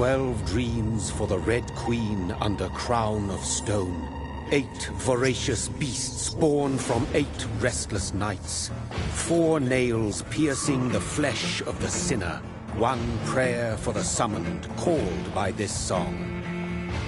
12 dreams for the Red Queen under crown of stone. 8 voracious beasts born from 8 restless nights. 4 nails piercing the flesh of the sinner. 1 prayer for the summoned, called by this song.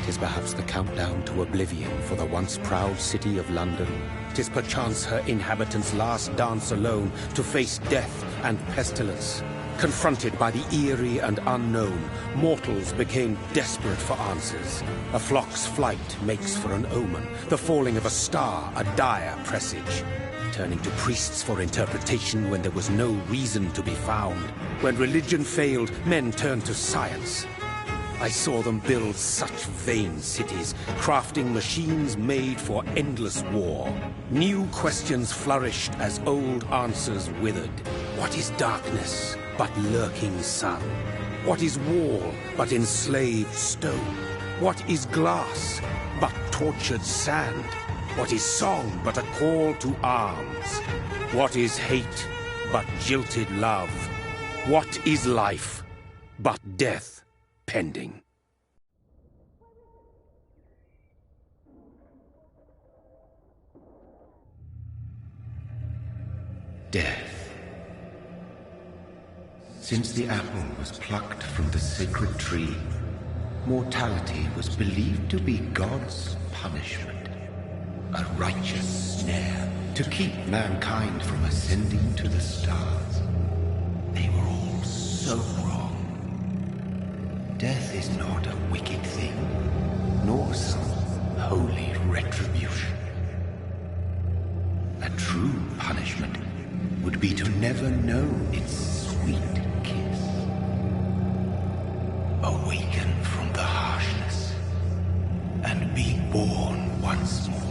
'Tis perhaps the countdown to oblivion for the once proud city of London. 'Tis perchance her inhabitants' last dance alone to face death and pestilence. Confronted by the eerie and unknown, mortals became desperate for answers. A flock's flight makes for an omen, the falling of a star a dire presage. Turning to priests for interpretation when there was no reason to be found. When religion failed, men turned to science. I saw them build such vain cities, crafting machines made for endless war. New questions flourished as old answers withered. What is darkness but lurking sun? What is wall but enslaved stone? What is glass but tortured sand? What is song but a call to arms? What is hate but jilted love? What is life but death pending? Death. Since the apple was plucked from the sacred tree, mortality was believed to be God's punishment, a righteous snare to keep mankind from ascending to the stars. They were all so wrong. Death is not a wicked thing, nor some holy retribution. A true punishment would be to never know its sweet kiss. Awaken from the harshness and be born once more.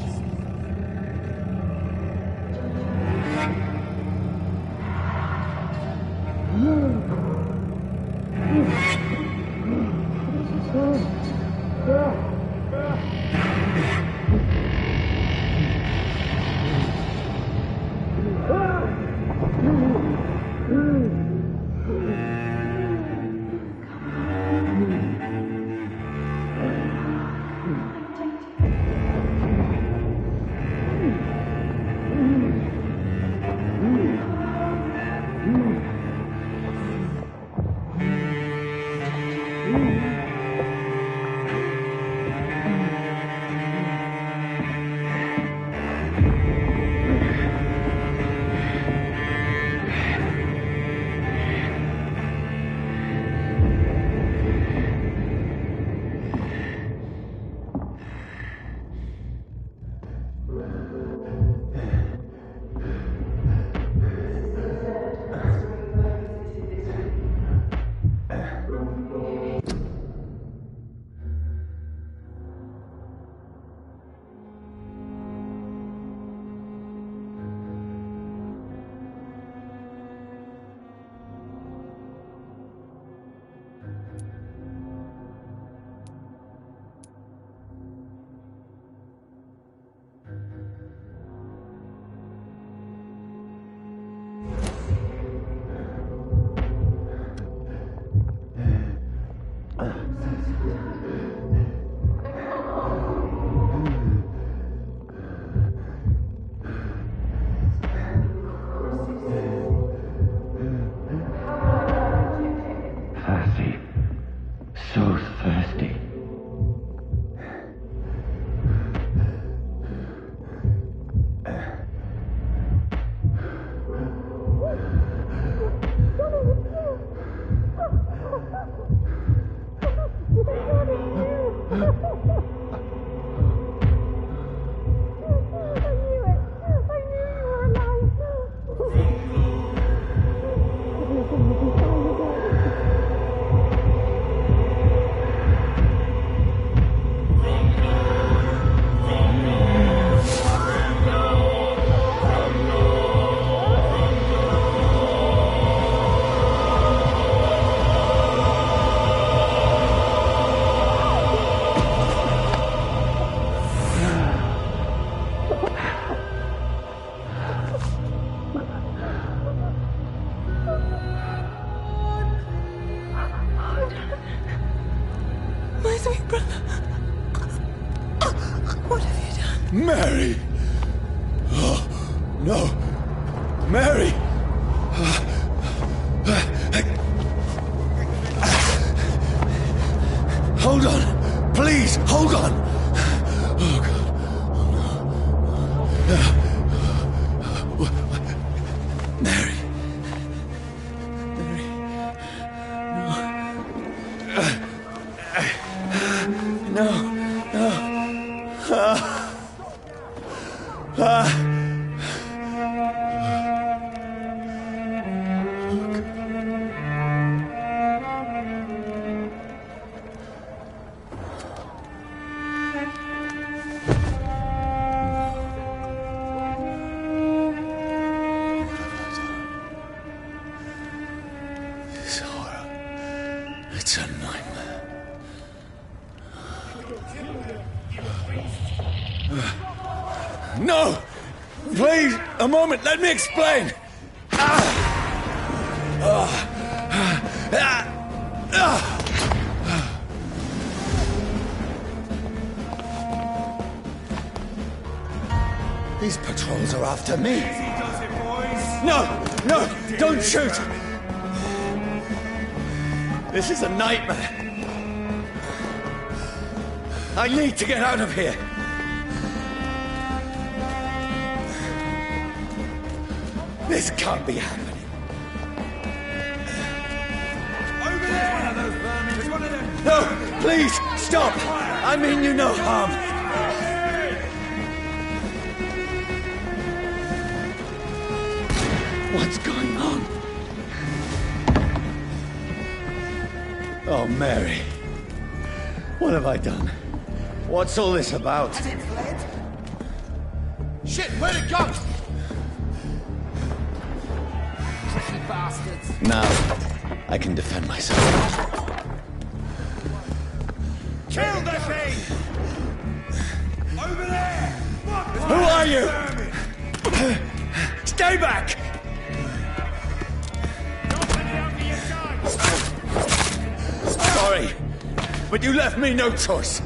Mary! Oh, no! Mary! Hold on! Please, hold on! Oh, God. Oh, no. Mary. Mary. No. No. This horror. It's a nightmare. No! Please, a moment, let me explain! These patrols are after me. No! No! Don't shoot! This is a nightmare. I need to get out of here. This can't be happening. Over there! One of those vermin. There's one of them. No! Please, stop! I mean you no harm. What's going on? Oh, Mary. What have I done? What's all this about? Has it fled? Shit, where'd it go? Tricky bastards. Now, I can defend myself. Kill the thing! Over there! Who are you? Stay back! Sorry, but you left me no choice.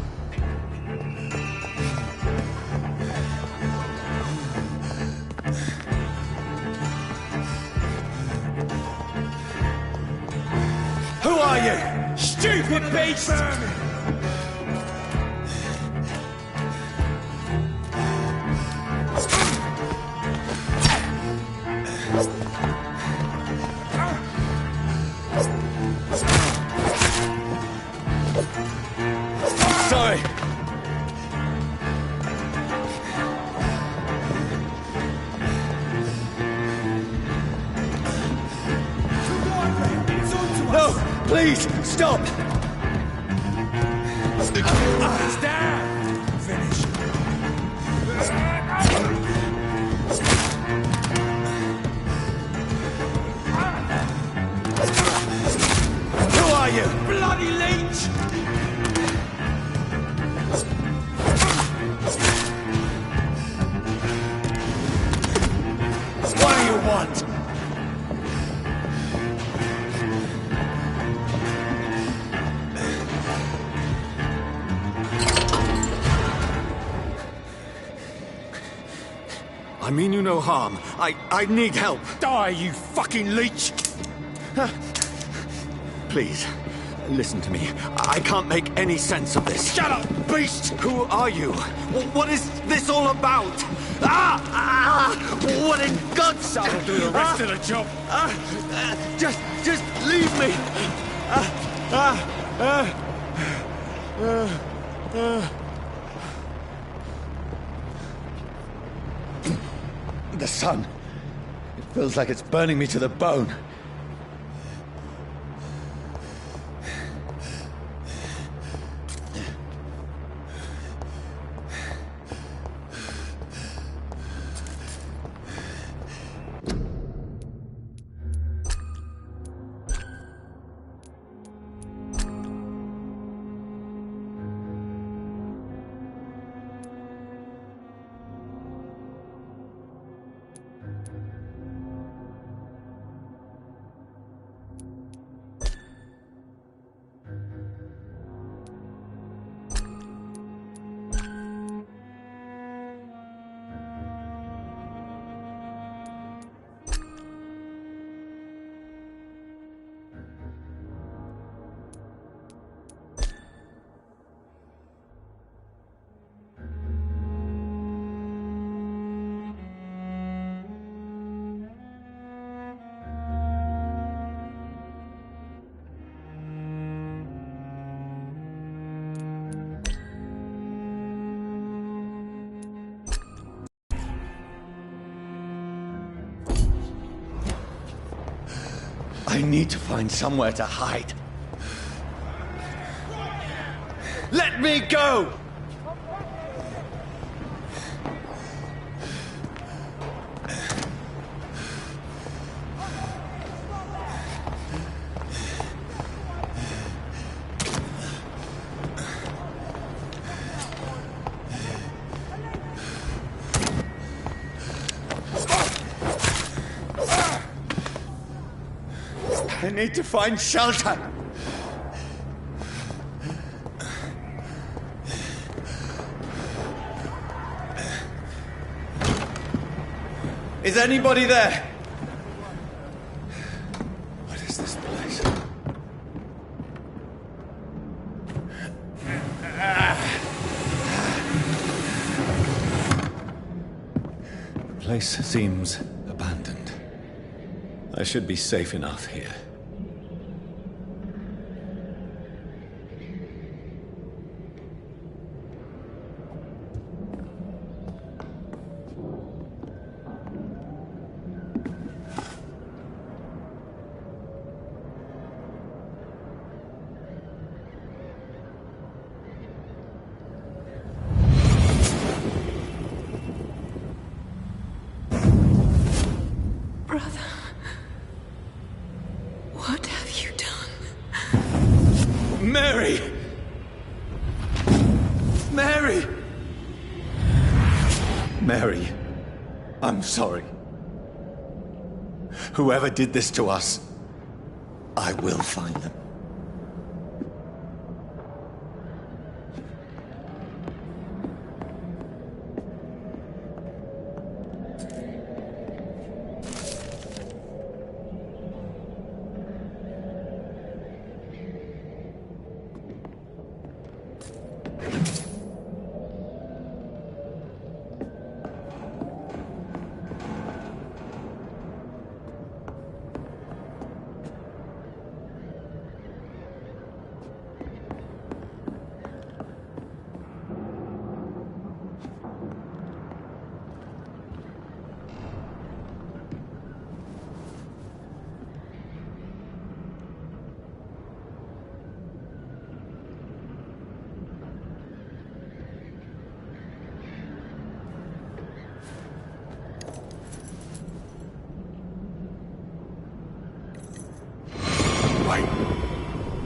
Who are you? Stupid beast! Sorry. No, please, stop! It's down! Finish. Who are you? Bloody leech! What do you want? I mean you no harm. I need help. Die, you fucking leech! Please, listen to me. I can't make any sense of this. Shut up, beast! Who are you? What is this all about? What in God's name? That'll do the rest of the job. Just leave me. The sun. It feels like it's burning me to the bone. I need to find somewhere to hide. Let me go! I need to find shelter. Is anybody there? What is this place? The place seems abandoned. I should be safe enough here. Brother, what have you done? Mary! Mary! Mary, I'm sorry. Whoever did this to us, I will find them.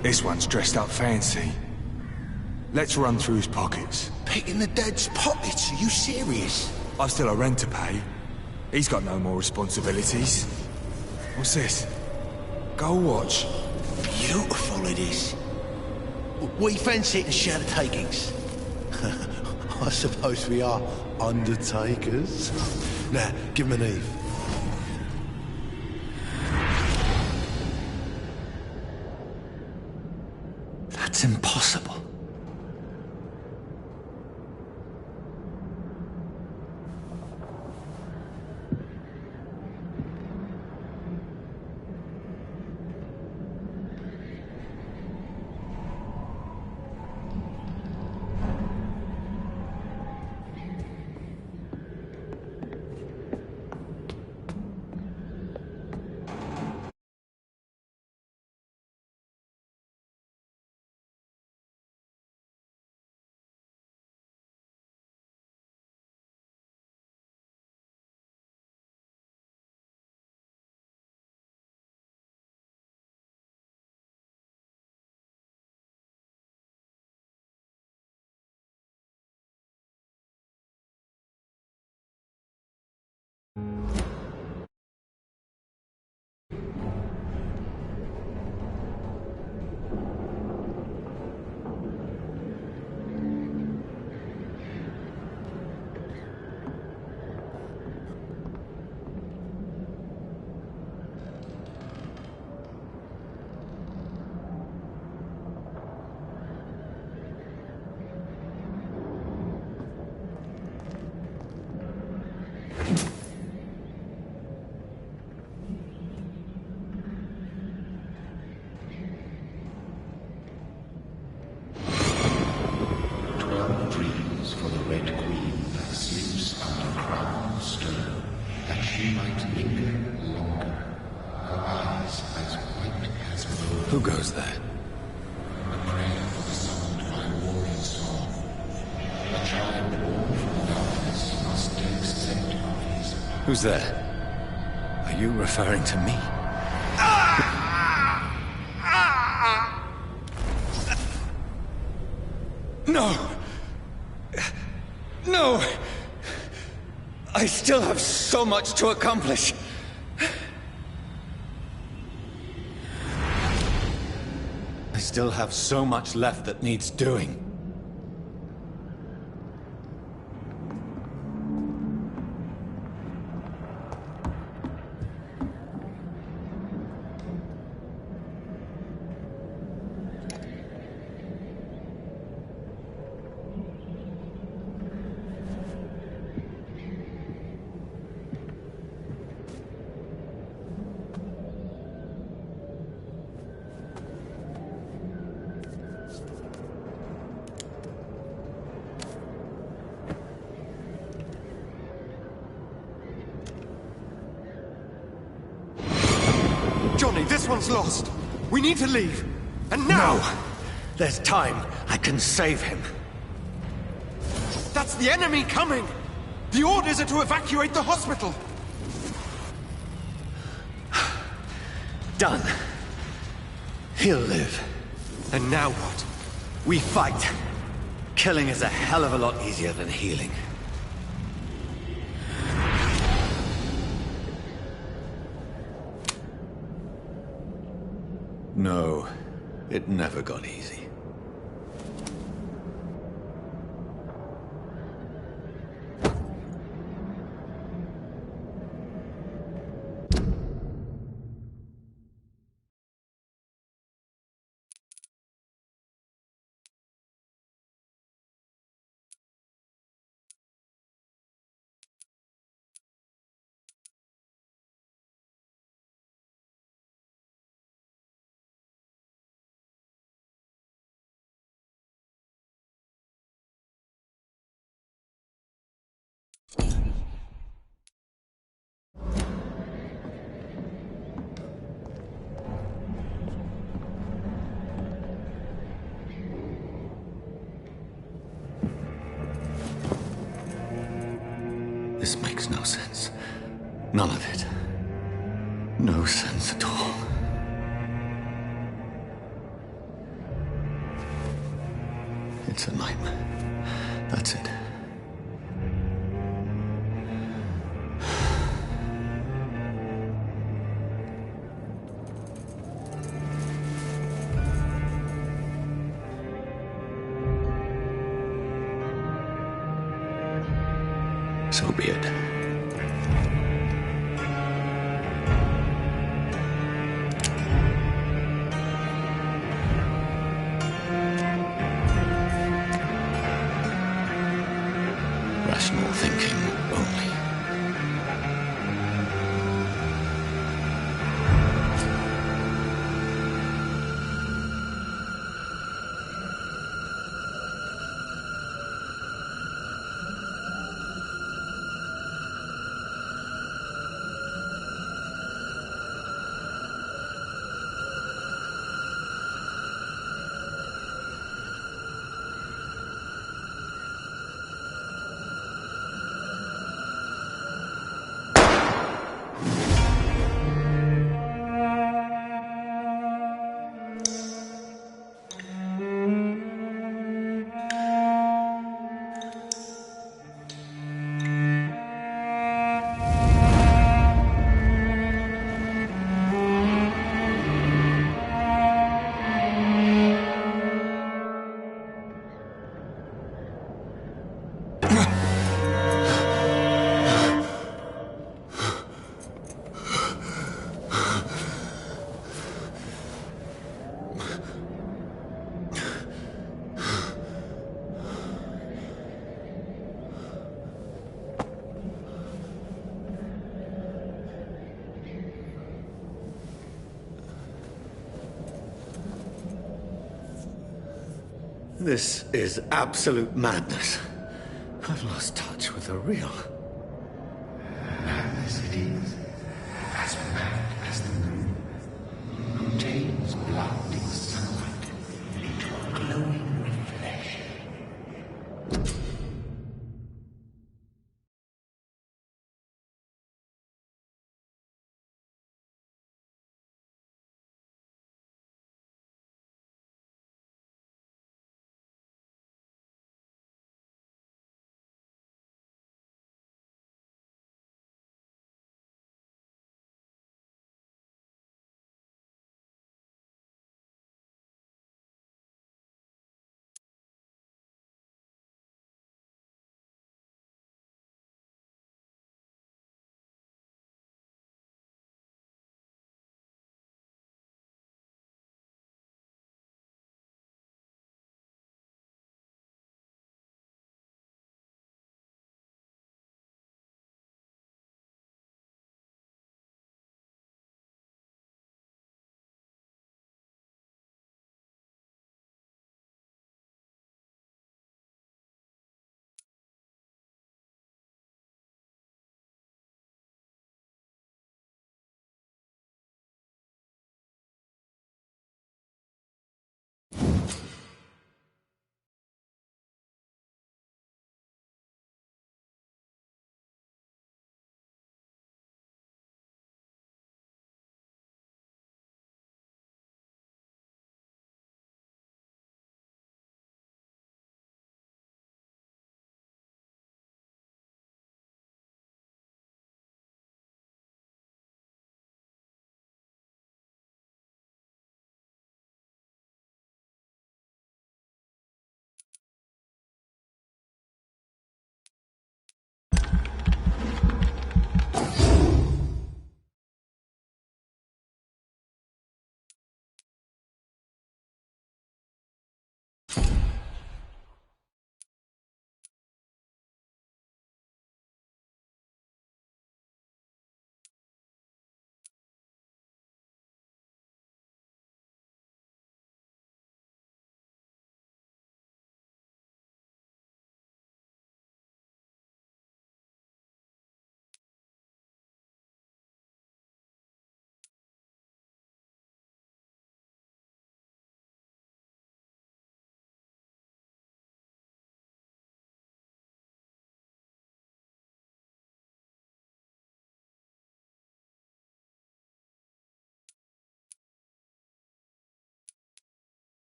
This one's dressed up fancy. Let's run through his pockets. Picking the dead's pockets? Are you serious? I've still a rent to pay. He's got no more responsibilities. What's this? Gold watch. Beautiful it is. We fancy it and share the takings. I suppose we are undertakers. Now, give him an Eve. That's impossible. She might linger longer, her eyes as child born from darkness must accept of his Who's there? Are you referring to me? No! No! I still have so much to accomplish! I still have so much left that needs doing. Johnny, this one's lost. We need to leave. And now! No! There's time. I can save him. That's the enemy coming! The orders are to evacuate the hospital! Done. He'll live. And now what? We fight. Killing is a hell of a lot easier than healing. No, it never got easy. This makes no sense. None of it. No sense at all. It's a nightmare. That's it. So be it. Rational thinking only. This is absolute madness. I've lost touch with the real. Madness it is, as mad as the moon, contains blinding sunlight into a glowing reflection.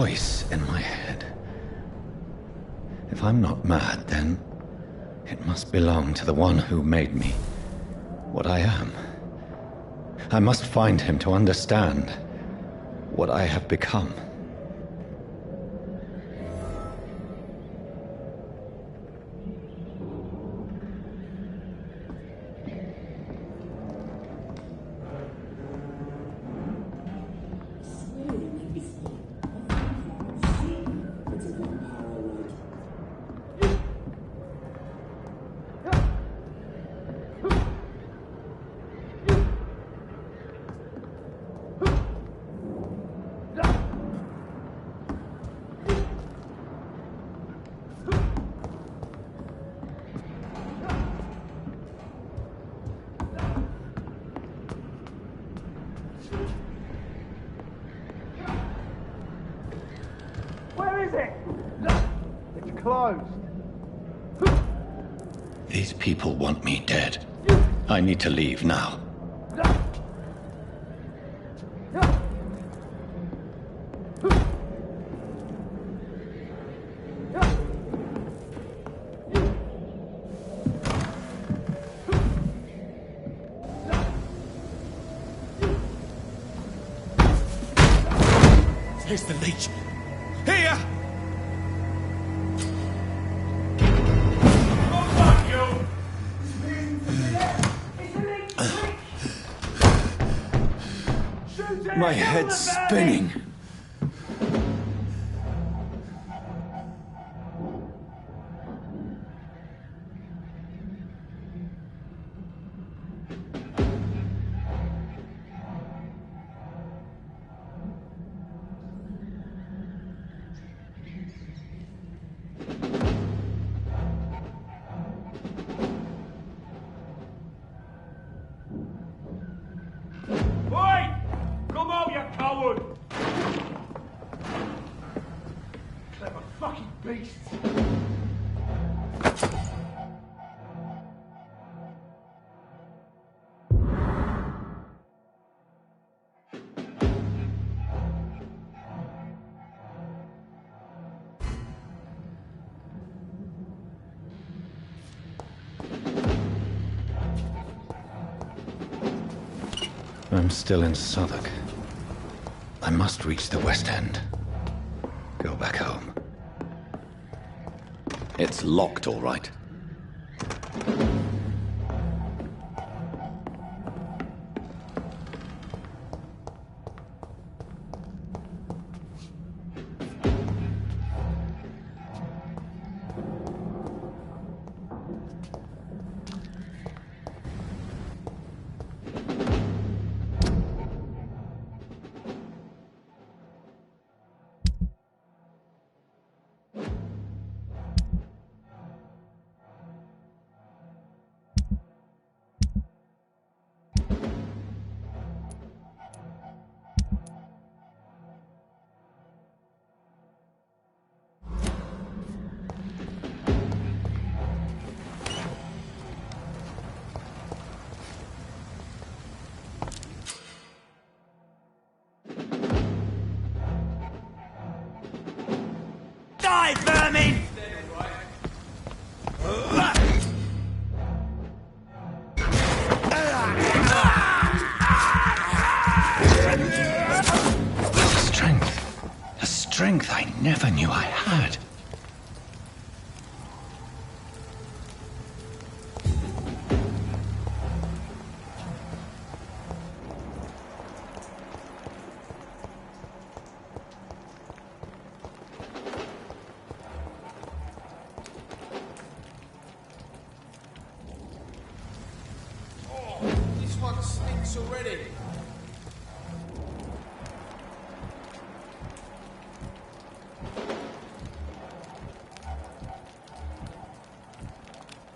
voice in my head. If I'm not mad, then it must belong to the one who made me what I am. I must find him to understand what I have become. These people want me dead. I need to leave now. Here's the leech. Here! My head's spinning. I'm still in Southwark. I must reach the West End. Go back home. It's locked, all right. Die, vermin! A strength I never knew I had. This one stinks already.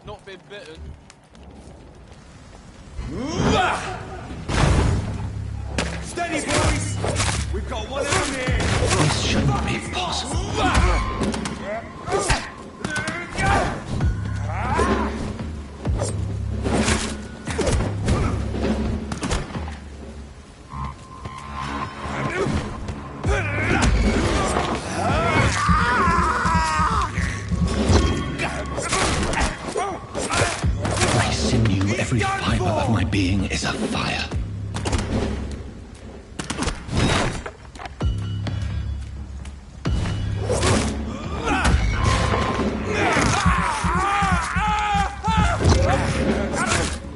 Not been bitten. Steady, boys! We've got one of them here! This shouldn't be possible. Every fiber of my being is afire.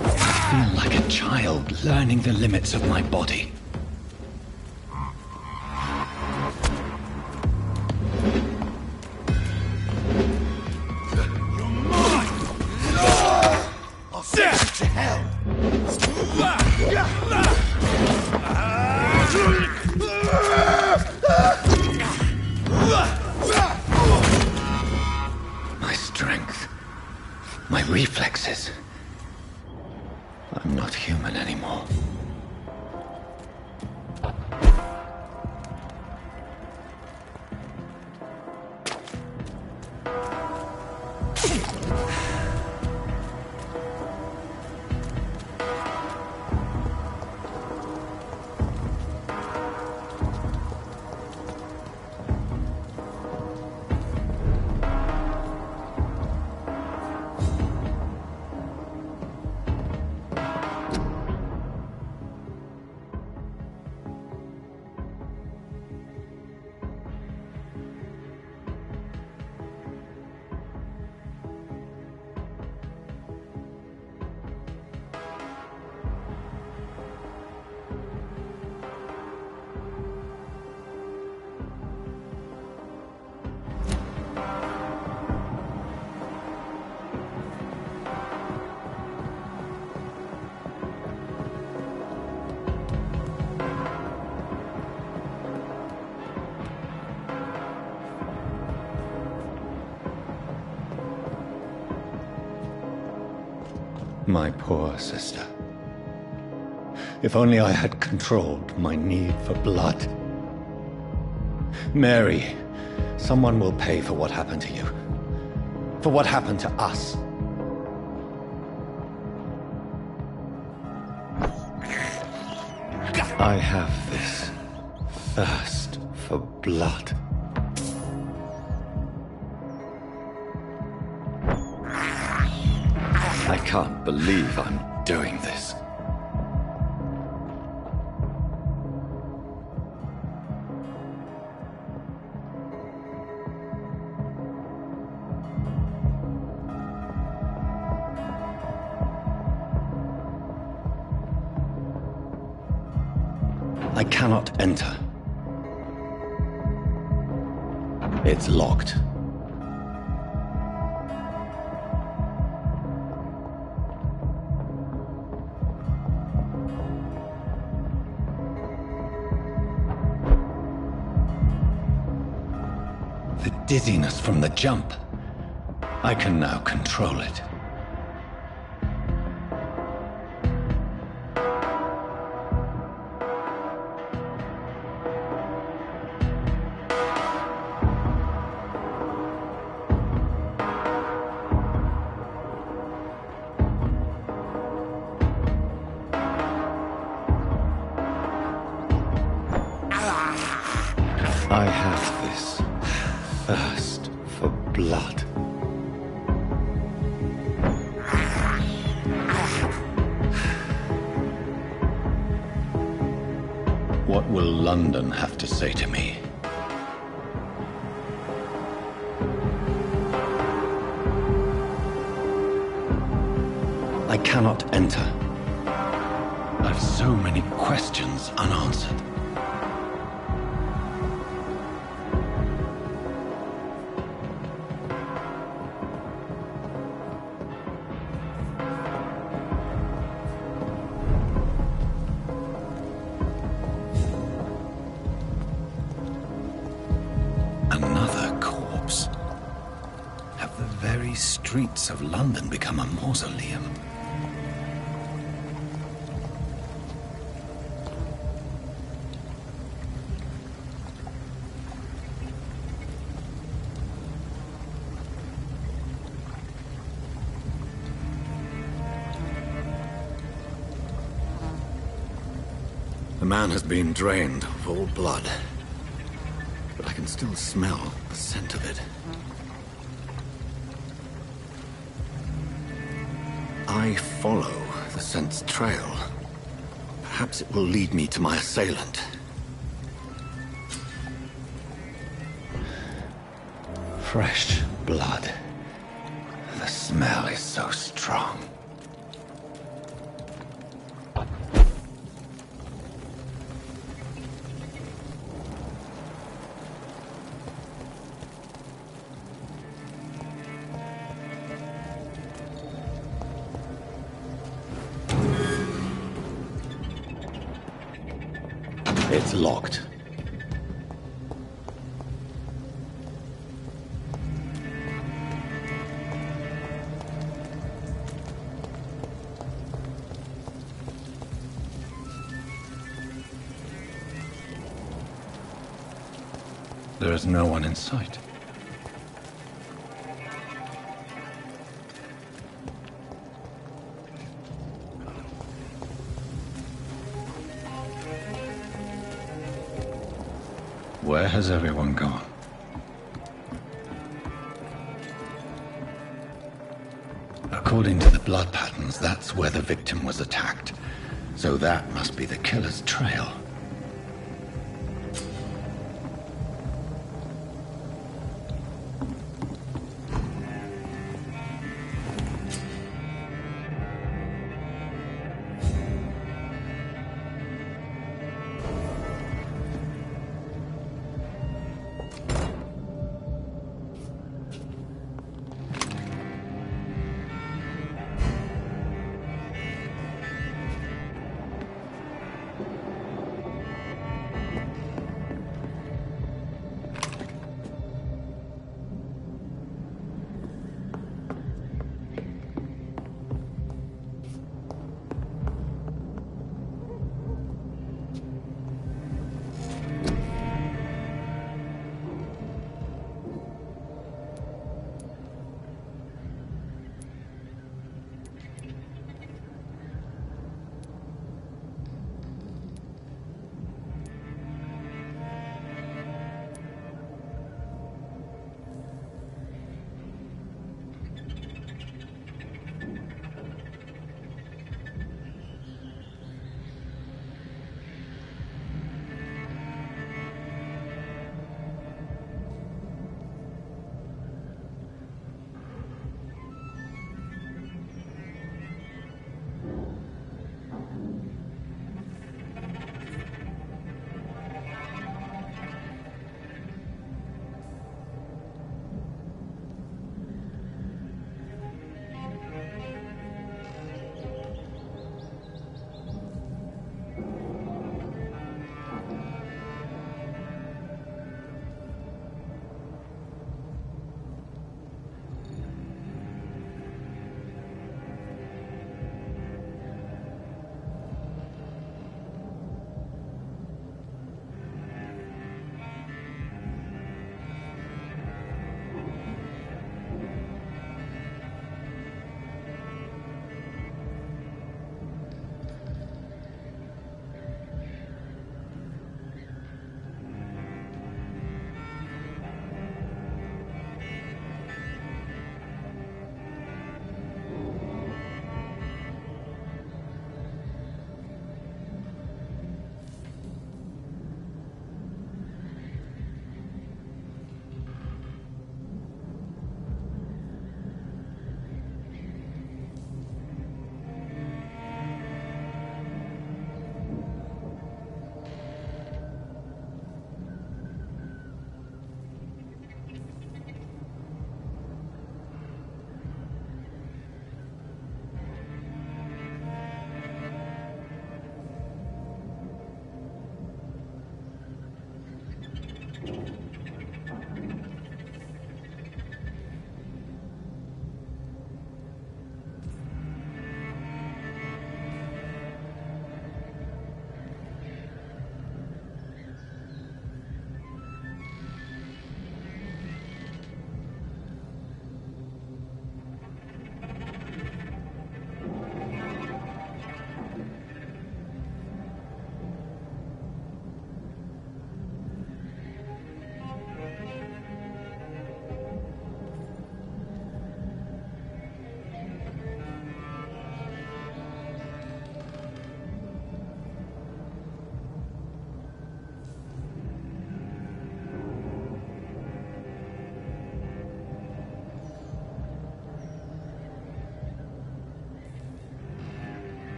I feel like a child learning the limits of my body. My strength, my reflexes. I'm not human anymore. My poor sister. If only I had controlled my need for blood. Mary, someone will pay for what happened to you. For what happened to us. I have this thirst for blood. I can't believe I'm doing this. I cannot enter. It's locked. The dizziness from the jump. I can now control it. I have this thirst for blood. What will London have to say to me? I cannot enter. I've so many questions unanswered. Another corpse. Have the very streets of London become a mausoleum? The man has been drained of all blood. But I can still smell the scent of it. I follow the scent's trail, perhaps it will lead me to my assailant. Fresh blood. The smell is so strong. It's locked. There is no one in sight. Where has everyone gone? According to the blood patterns, that's where the victim was attacked. So that must be the killer's trail.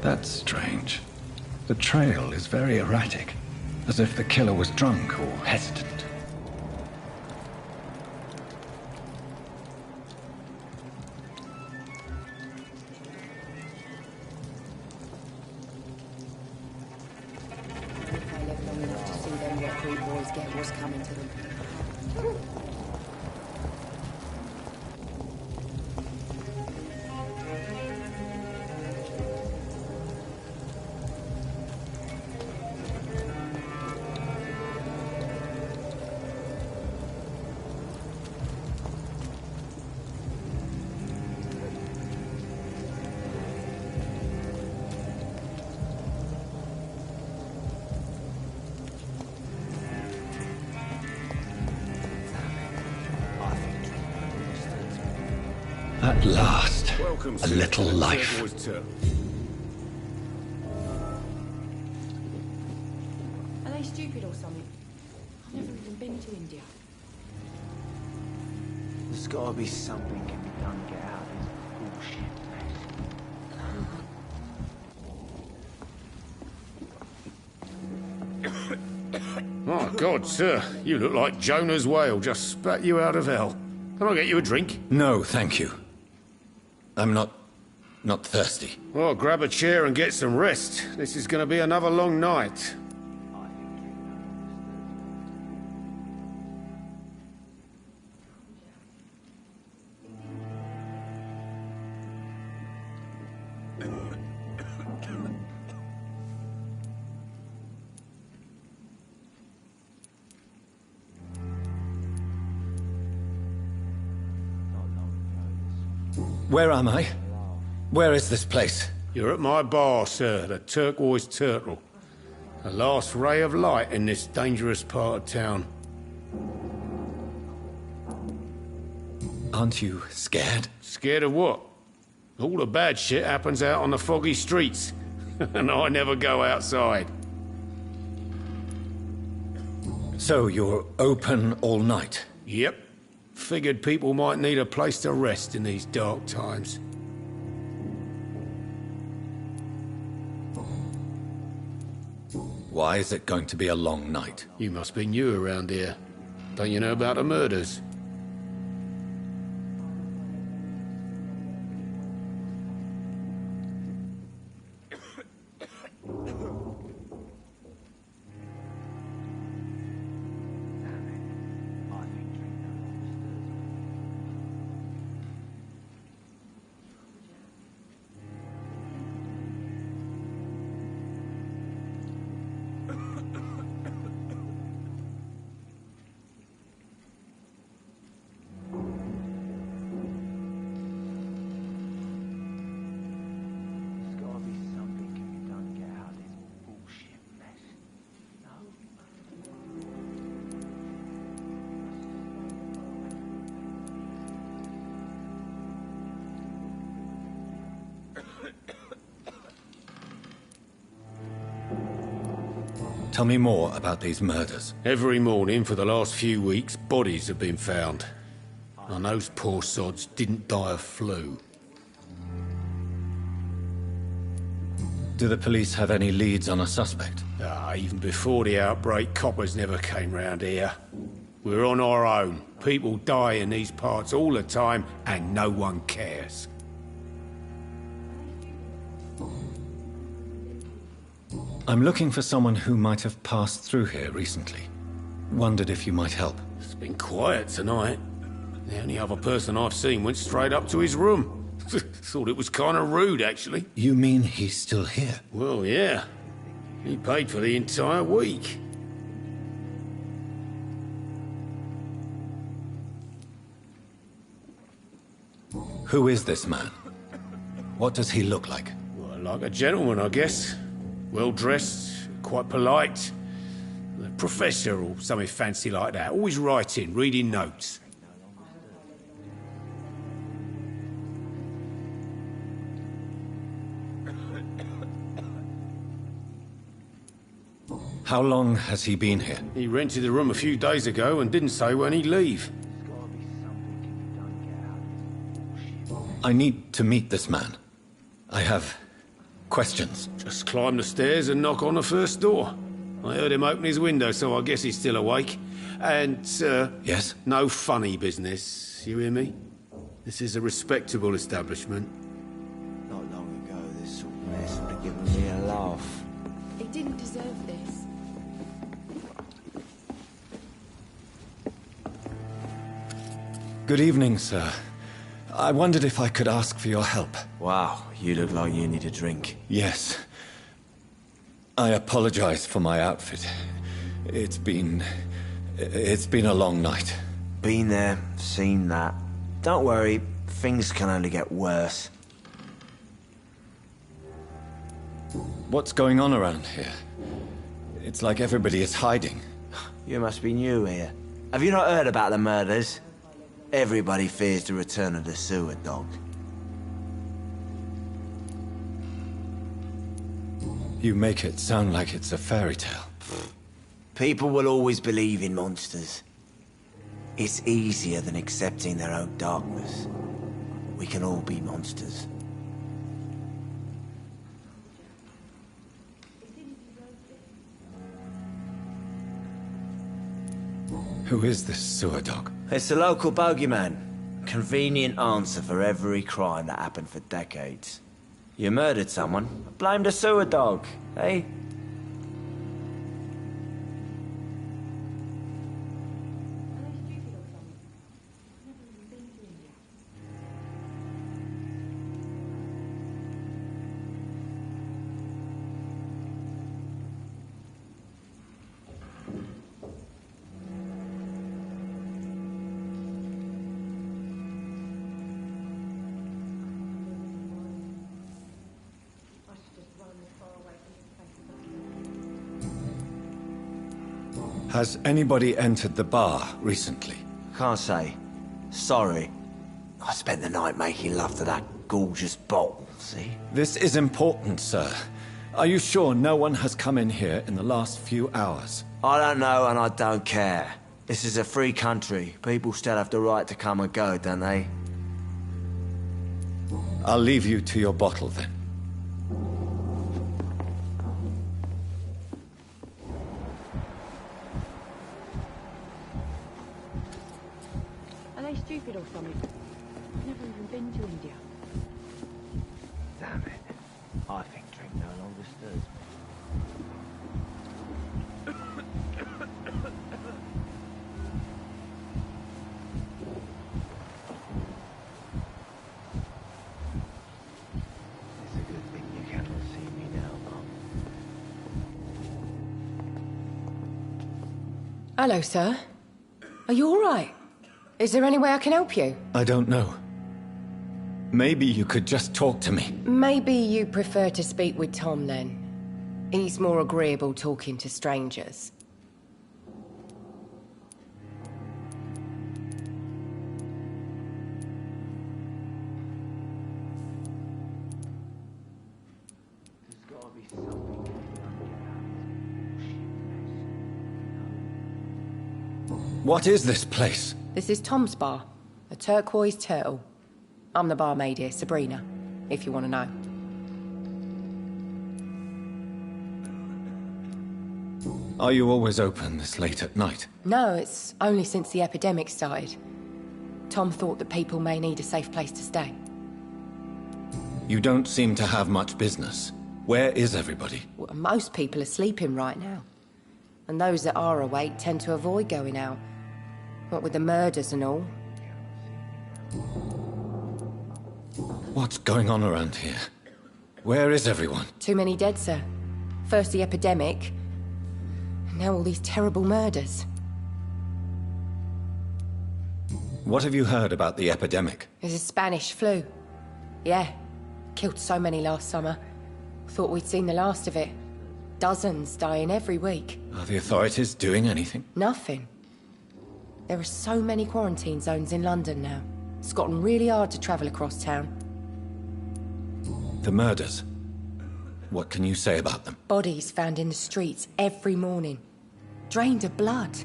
That's strange. The trail is very erratic, as if the killer was drunk or hesitant. If I live long enough to see them recruit boys get what's coming to them. At last, a little life. Are they stupid or something? I've never even been to India. There's gotta be something can be done to get out of this bullshit, man. My God, sir, you look like Jonah's whale just spat you out of hell. Can I get you a drink? No, thank you. I'm not thirsty. Well, grab a chair and get some rest. This is going to be another long night. Where am I? Where is this place? You're at my bar, sir, the Turquoise Turtle. The last ray of light in this dangerous part of town. Aren't you scared? Scared of what? All the bad shit happens out on the foggy streets. And I never go outside. So you're open all night? Yep. Figured people might need a place to rest in these dark times. Why is it going to be a long night? You must be new around here. Don't you know about the murders? Tell me more about these murders. Every morning for the last few weeks, bodies have been found. And those poor sods didn't die of flu. Do the police have any leads on a suspect? Even before the outbreak, coppers never came round here. We're on our own. People die in these parts all the time, and no one cares. I'm looking for someone who might have passed through here recently. Wondered if you might help. It's been quiet tonight. The only other person I've seen went straight up to his room. Thought it was kind of rude, actually. You mean he's still here? Well, yeah. He paid for the entire week. Who is this man? What does he look like? Well, like a gentleman, I guess. Well-dressed, quite polite. A professor or something fancy like that. Always writing, reading notes. How long has he been here? He rented the room a few days ago and didn't say when he'd leave. I need to meet this man. I have questions. Just climb the stairs and knock on the first door. I heard him open his window, so I guess he's still awake. And, sir... Yes? No funny business, you hear me? This is a respectable establishment. Not long ago, this sort of mess would have given me a laugh. He didn't deserve this. Good evening, sir. I wondered if I could ask for your help. Wow, you look like you need a drink. Yes. I apologize for my outfit. It's been a long night. Been there, seen that. Don't worry, things can only get worse. What's going on around here? It's like everybody is hiding. You must be new here. Have you not heard about the murders? Everybody fears the return of the sewer dog. You make it sound like it's a fairy tale. People will always believe in monsters. It's easier than accepting their own darkness. We can all be monsters. Who is this sewer dog? It's the local bogeyman. Convenient answer for every crime that happened for decades. You murdered someone, blame the sewer dog, eh? Has anybody entered the bar recently? Can't say. Sorry. I spent the night making love to that gorgeous bottle, see? This is important, sir. Are you sure no one has come in here in the last few hours? I don't know and I don't care. This is a free country. People still have the right to come and go, don't they? I'll leave you to your bottle then. Are they stupid or something? I've never even been to India. Damn it. I think drink no longer stirs me. It's a good thing you cannot see me now, Mum. Hello, sir. Are you all right? Is there any way I can help you? I don't know. Maybe you could just talk to me. Maybe you prefer to speak with Tom, then. He's more agreeable talking to strangers. There's gotta be something. What is this place? This is Tom's bar, a turquoise turtle. I'm the barmaid here, Sabrina, if you want to know. Are you always open this late at night? No, it's only since the epidemic started. Tom thought that people may need a safe place to stay. You don't seem to have much business. Where is everybody? Well, most people are sleeping right now. And those that are awake tend to avoid going out. What with the murders and all. What's going on around here? Where is everyone? Too many dead, sir. First the epidemic, and now all these terrible murders. What have you heard about the epidemic? There's a Spanish flu. Yeah, killed so many last summer. Thought we'd seen the last of it. Dozens dying every week. Are the authorities doing anything? Nothing. There are so many quarantine zones in London now. It's gotten really hard to travel across town. The murders. What can you say about them? Bodies found in the streets every morning. Drained of blood.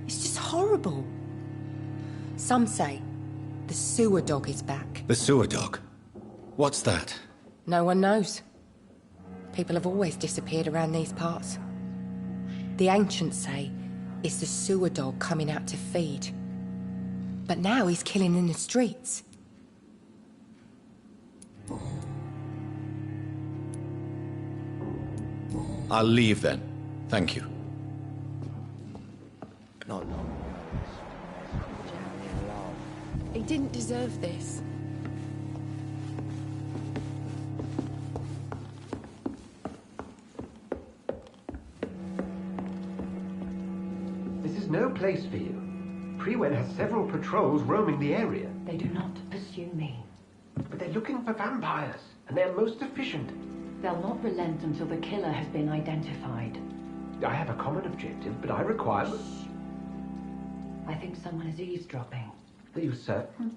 It's just horrible. Some say the sewer dog is back. The sewer dog? What's that? No one knows. People have always disappeared around these parts. The ancients say it's the sewer dog coming out to feed. But now he's killing in the streets. I'll leave then. Thank you. Not long ago, this Jack love. He didn't deserve this. This is no place for you. Prewen has several patrols roaming the area. They do not pursue me. But they're looking for vampires, and they're most efficient. They'll not relent until the killer has been identified. I have a common objective, but I require... I think someone is eavesdropping. Are you certain?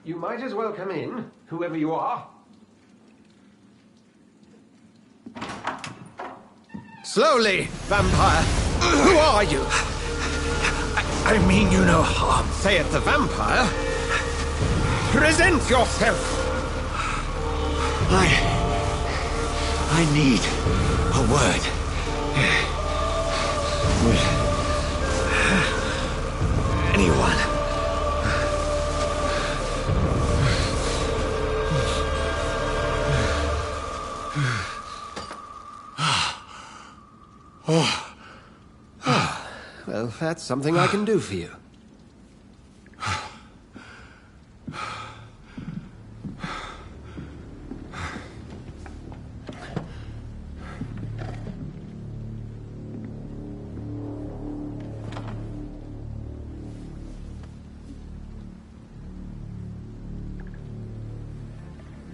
You might as well come in, whoever you are. Slowly, vampire. Who are you? I mean you no harm, saith the vampire. Present yourself. I need a word. Will anyone? Well, that's something I can do for you.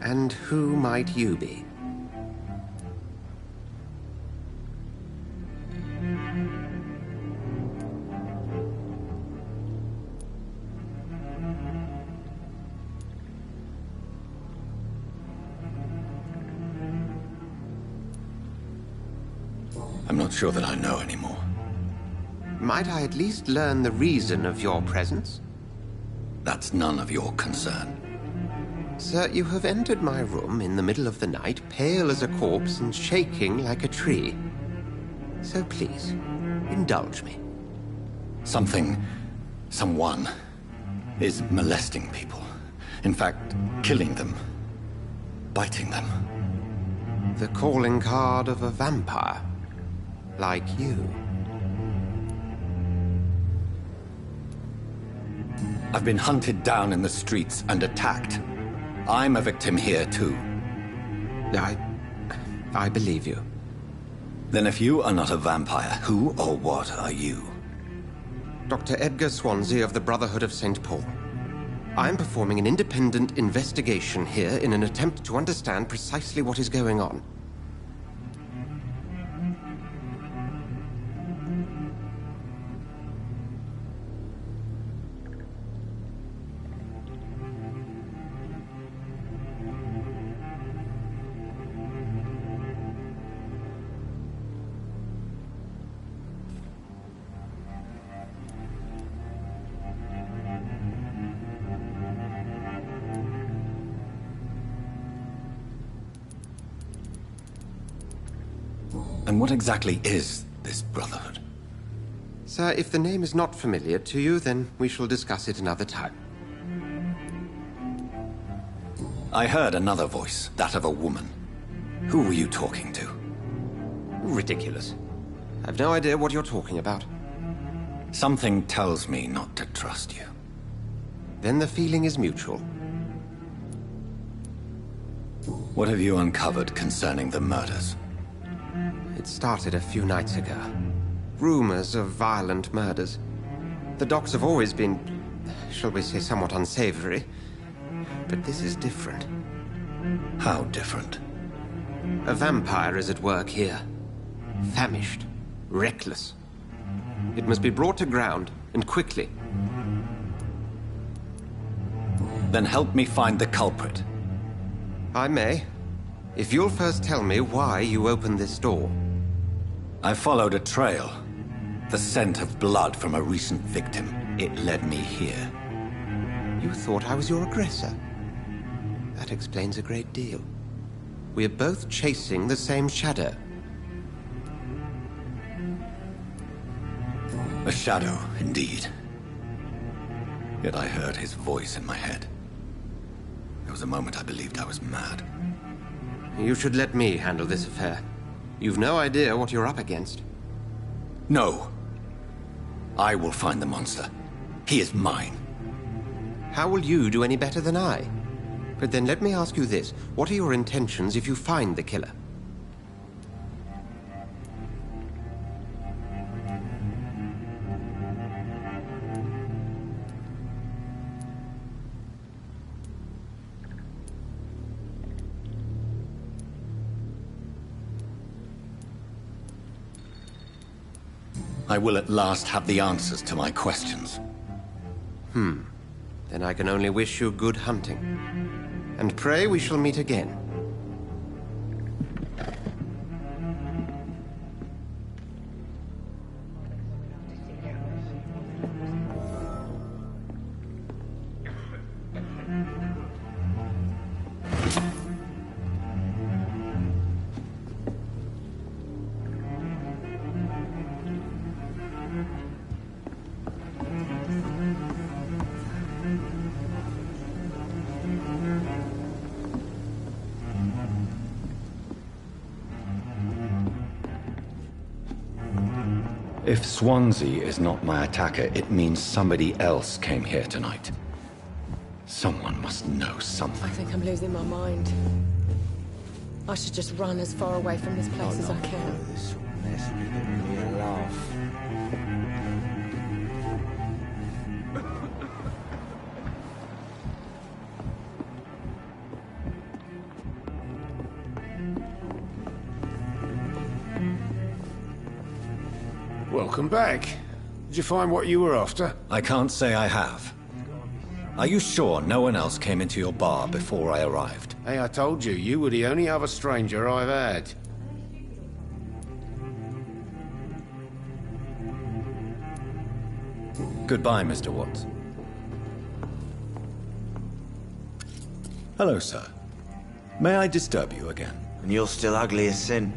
And who might you be? I'm not sure that I know anymore. Might I at least learn the reason of your presence? That's none of your concern. Sir, you have entered my room in the middle of the night, pale as a corpse and shaking like a tree. So please, indulge me. Someone is molesting people. In fact, killing them. Biting them. The calling card of a vampire. Like you. I've been hunted down in the streets and attacked. I'm a victim here, too. I believe you. Then if you are not a vampire, who or what are you? Dr. Edgar Swansea of the Brotherhood of St. Paul. I am performing an independent investigation here in an attempt to understand precisely what is going on. And what exactly is this Brotherhood? Sir, if the name is not familiar to you, then we shall discuss it another time. I heard another voice, that of a woman. Who were you talking to? Ridiculous. I've no idea what you're talking about. Something tells me not to trust you. Then the feeling is mutual. What have you uncovered concerning the murders? It started a few nights ago. Rumors of violent murders. The docks have always been, shall we say, somewhat unsavory. But this is different. How different? A vampire is at work here. Famished. Reckless. It must be brought to ground, and quickly. Then help me find the culprit. I may. If you'll first tell me why you opened this door. I followed a trail. The scent of blood from a recent victim. It led me here. You thought I was your aggressor. That explains a great deal. We are both chasing the same shadow. A shadow, indeed. Yet I heard his voice in my head. There was a moment I believed I was mad. You should let me handle this affair. You've no idea what you're up against. No. I will find the monster. He is mine. How will you do any better than I? But then let me ask you this. What are your intentions if you find the killer? I will at last have the answers to my questions. Then I can only wish you good hunting. And pray we shall meet again. If Swansea is not my attacker, it means somebody else came here tonight. Someone must know something. I think I'm losing my mind. I should just run as far away from this place as I can. This mess will give me a laugh. Welcome back. Did you find what you were after? I can't say I have. Are you sure no one else came into your bar before I arrived? Hey, I told you, you were the only other stranger I've had. Goodbye, Mr. Watts. Hello, sir. May I disturb you again? And you're still ugly as sin.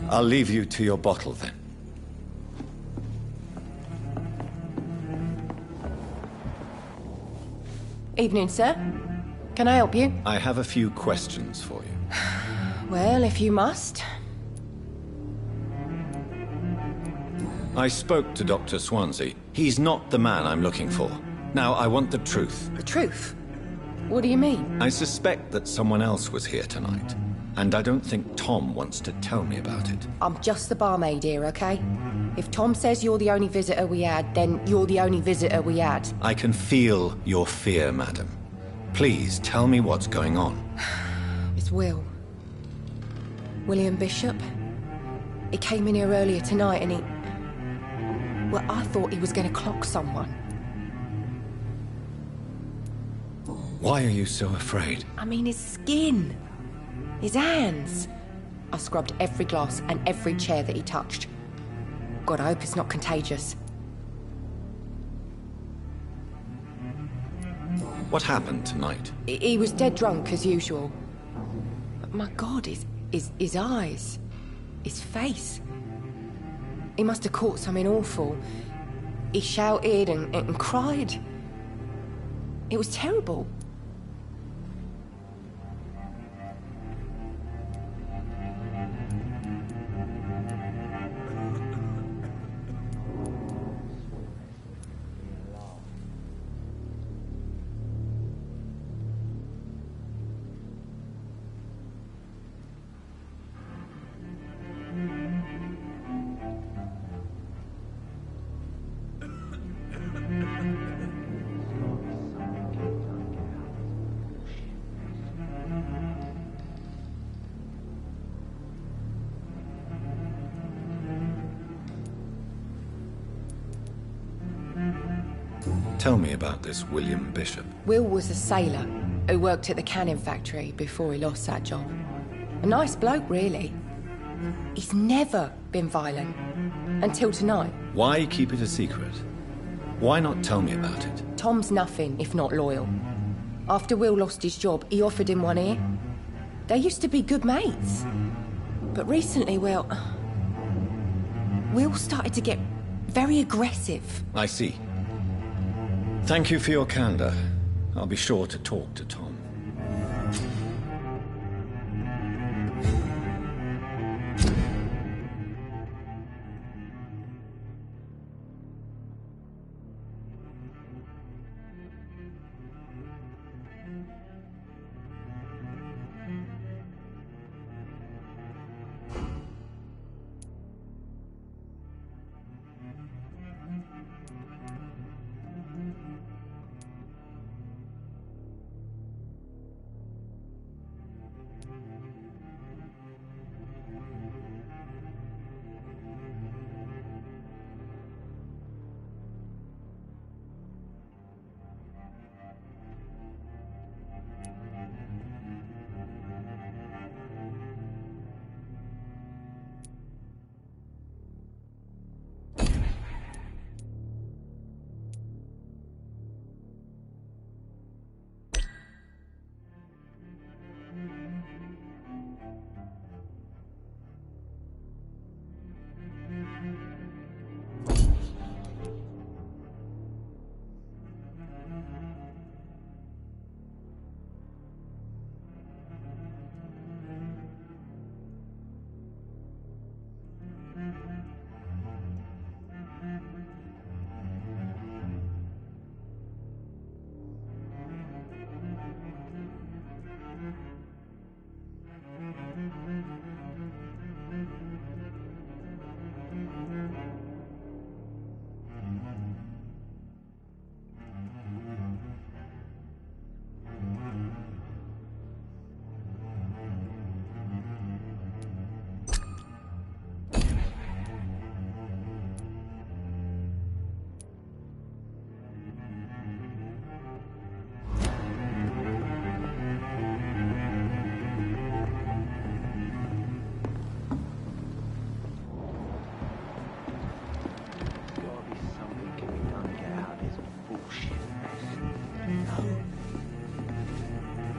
I'll leave you to your bottle, then. Evening, sir. Can I help you? I have a few questions for you. Well, if you must. I spoke to Dr. Swansea. He's not the man I'm looking for. Now, I want the truth. The truth? What do you mean? I suspect that someone else was here tonight. And I don't think Tom wants to tell me about it. I'm just the barmaid here, okay? If Tom says you're the only visitor we had, then you're the only visitor we had. I can feel your fear, madam. Please, tell me what's going on. It's Will. William Bishop. He came in here earlier tonight and he... Well, I thought he was going to clock someone. Why are you so afraid? I mean, his skin. His hands. I scrubbed every glass and every chair that he touched. God, I hope it's not contagious. What happened tonight? He was dead drunk, as usual. But my God, his eyes. His face. He must have caught something awful. He shouted and cried. It was terrible. Tell me about this William Bishop. Will was a sailor who worked at the canning factory before he lost that job. A nice bloke, really. He's never been violent. Until tonight. Why keep it a secret? Why not tell me about it? Tom's nothing if not loyal. After Will lost his job, he offered him one ear. They used to be good mates. But recently, well... Will started to get very aggressive. I see. Thank you for your candor. I'll be sure to talk to Tom.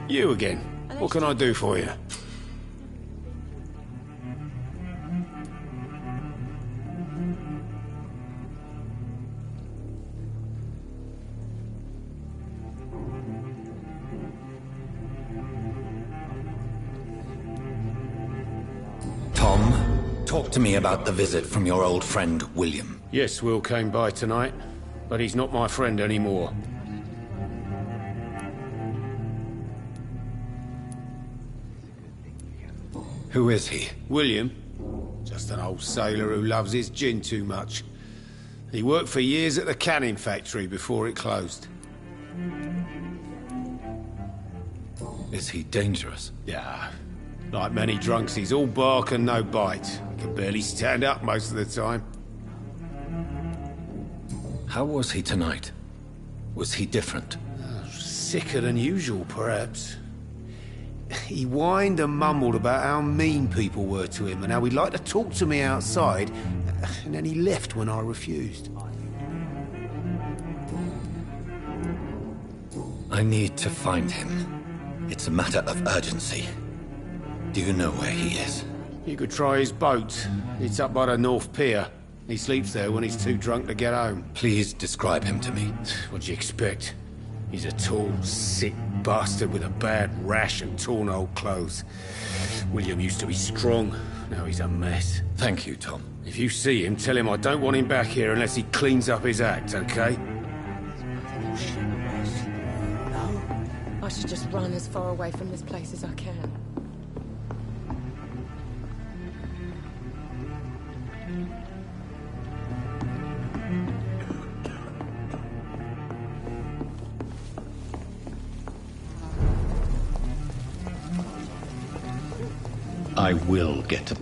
You again. What can I do for you? Tom, talk to me about the visit from your old friend, William. Yes, Will came by tonight, but he's not my friend anymore. Who is he? William? Just an old sailor who loves his gin too much. He worked for years at the canning factory before it closed. Is he dangerous? Yeah. Like many drunks, he's all bark and no bite. He can barely stand up most of the time. How was he tonight? Was he different? Sicker than usual, perhaps. He whined and mumbled about how mean people were to him and how he'd like to talk to me outside, and then he left when I refused. I need to find him. It's a matter of urgency. Do you know where he is? You could try his boat. It's up by the North Pier. He sleeps there when he's too drunk to get home. Please describe him to me. What do you expect? He's a tall, sick bastard with a bad rash and torn old clothes. William used to be strong. Now he's a mess. Thank you, Tom. If you see him, tell him I don't want him back here unless he cleans up his act, okay? I should just run as far away from this place as I can. I will get to...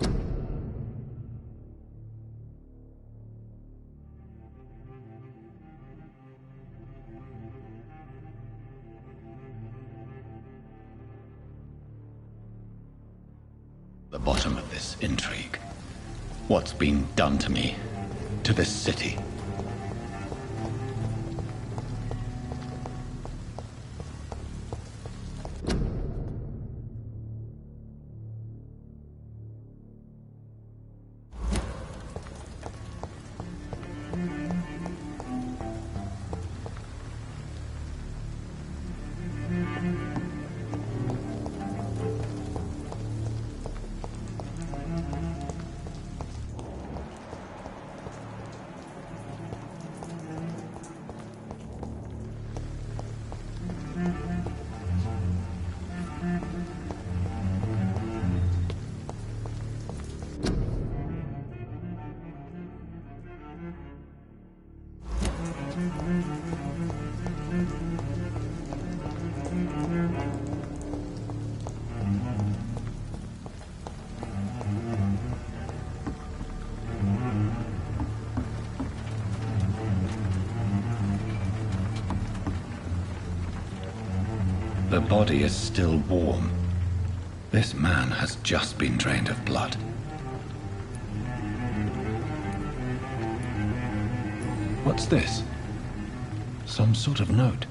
the bottom of this intrigue. What's been done to me, to this city. The body is still warm. This man has just been drained of blood. What's this? Some sort of note.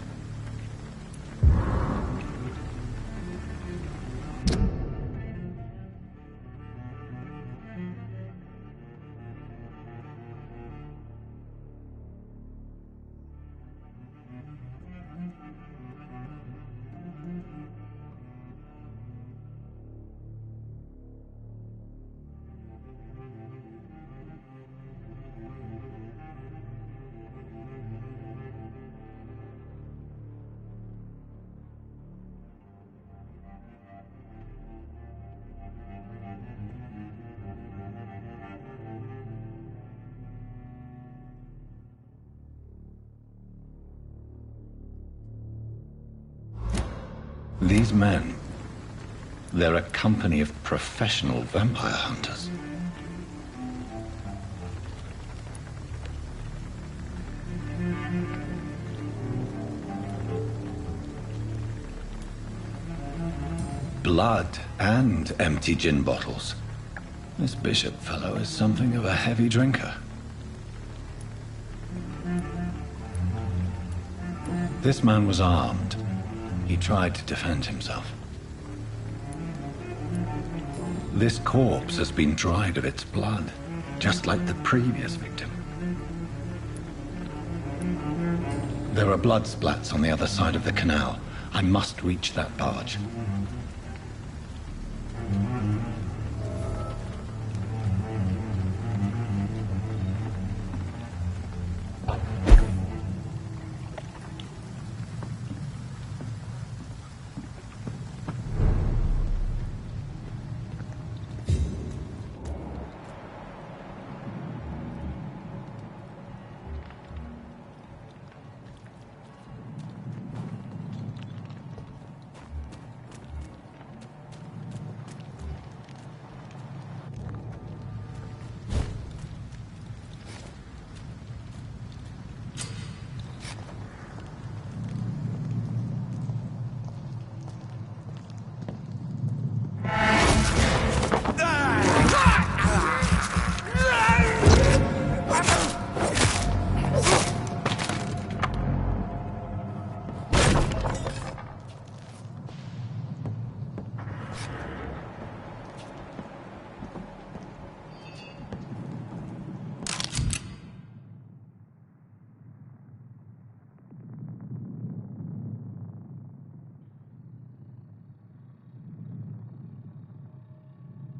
These men, they're a company of professional vampire hunters. Blood and empty gin bottles. This Bishop fellow is something of a heavy drinker. This man was armed. He tried to defend himself. This corpse has been dried of its blood, just like the previous victim. There are blood splats on the other side of the canal. I must reach that barge.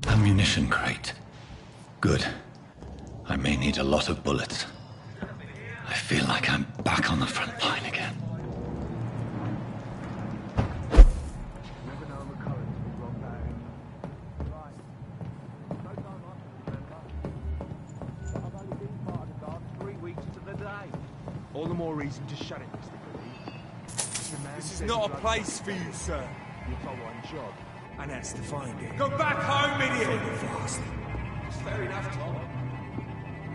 Ammunition crate. Good. I may need a lot of bullets. I feel like I'm back on the front line again. All the more reason to shut it, Mr. Khalid. This is not a place for you, sir. You've got one job, and that's to find it. Go back home, idiot! Fast. It's fair enough, Tom.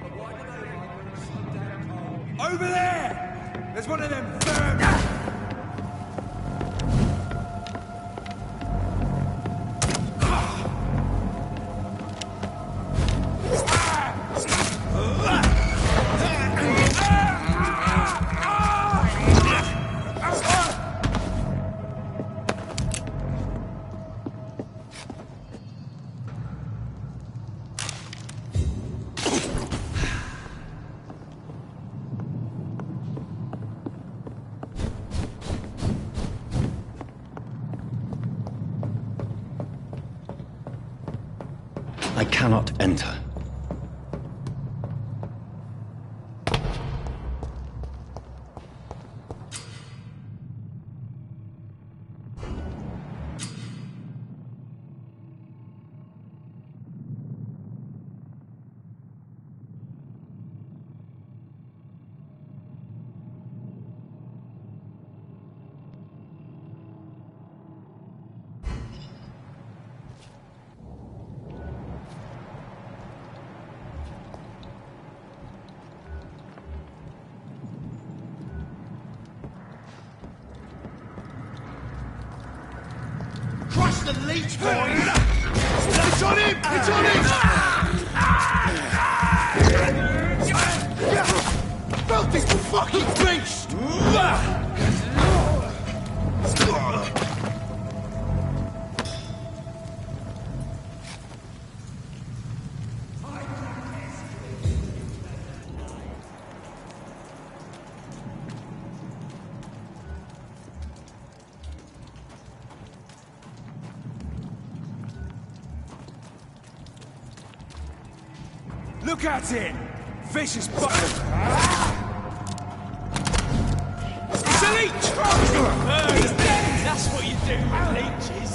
But why do they like when it's so damn cold? Over there! There's one of them vermin! I cannot enter. Crush the leech, boys! It's on him! It's on him! Filthy fucking beast! Look at it! Vicious butt! It's a leech! That's what you do with leeches.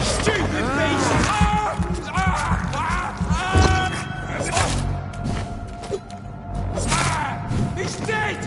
Stupid beast! He's dead!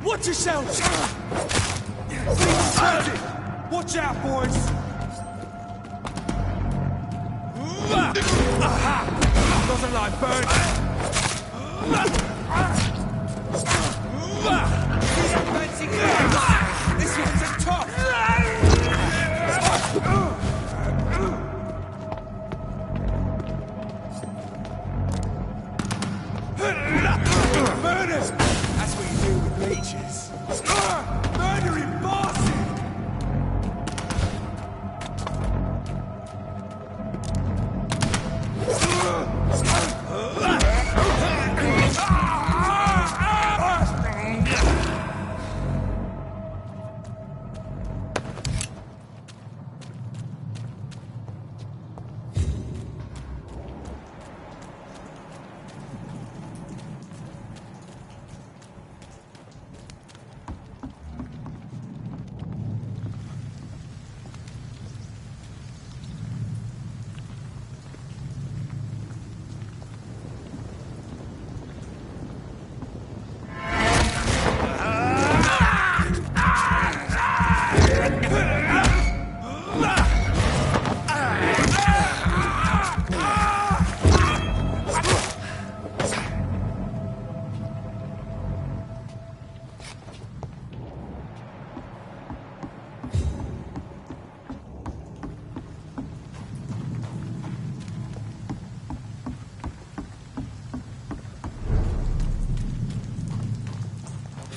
Watch yourselves! Watch out, boys! Aha! Doesn't like burn! This one's a top!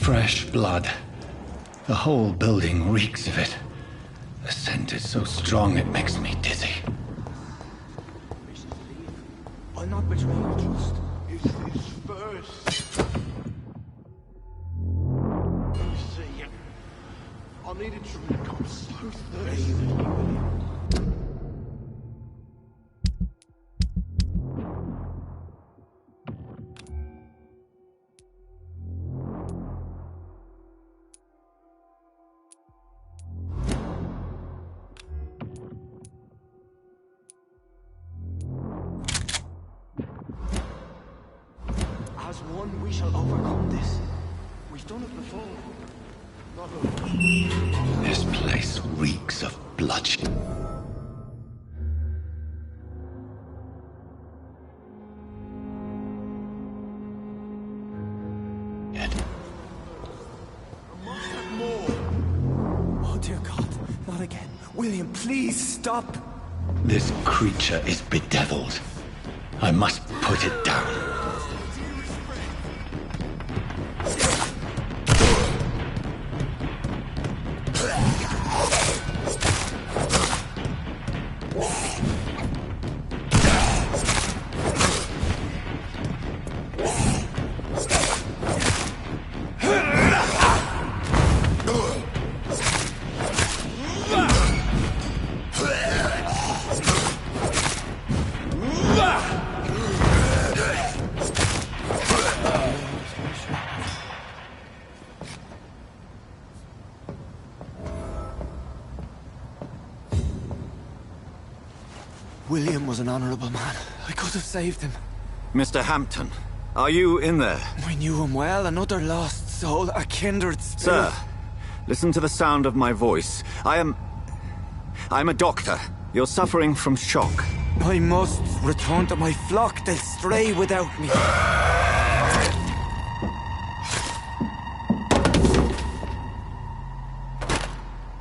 Fresh blood. The whole building reeks of it. The scent is so strong it makes me dizzy. I'll not betray your trust. Is this first? See, I need a drink. I'm so thirsty. As one, we shall overcome this. We've done it before. This place reeks of bloodshed. Oh, dear God. Not again. William, please stop. This creature is bedeviled. I must put it down. William was an honorable man. I could have saved him. Mr. Hampton, are you in there? I knew him well, another lost soul, a kindred spirit. Sir, listen to the sound of my voice. I'm a doctor. You're suffering from shock. I must return to my flock. They'll stray without me.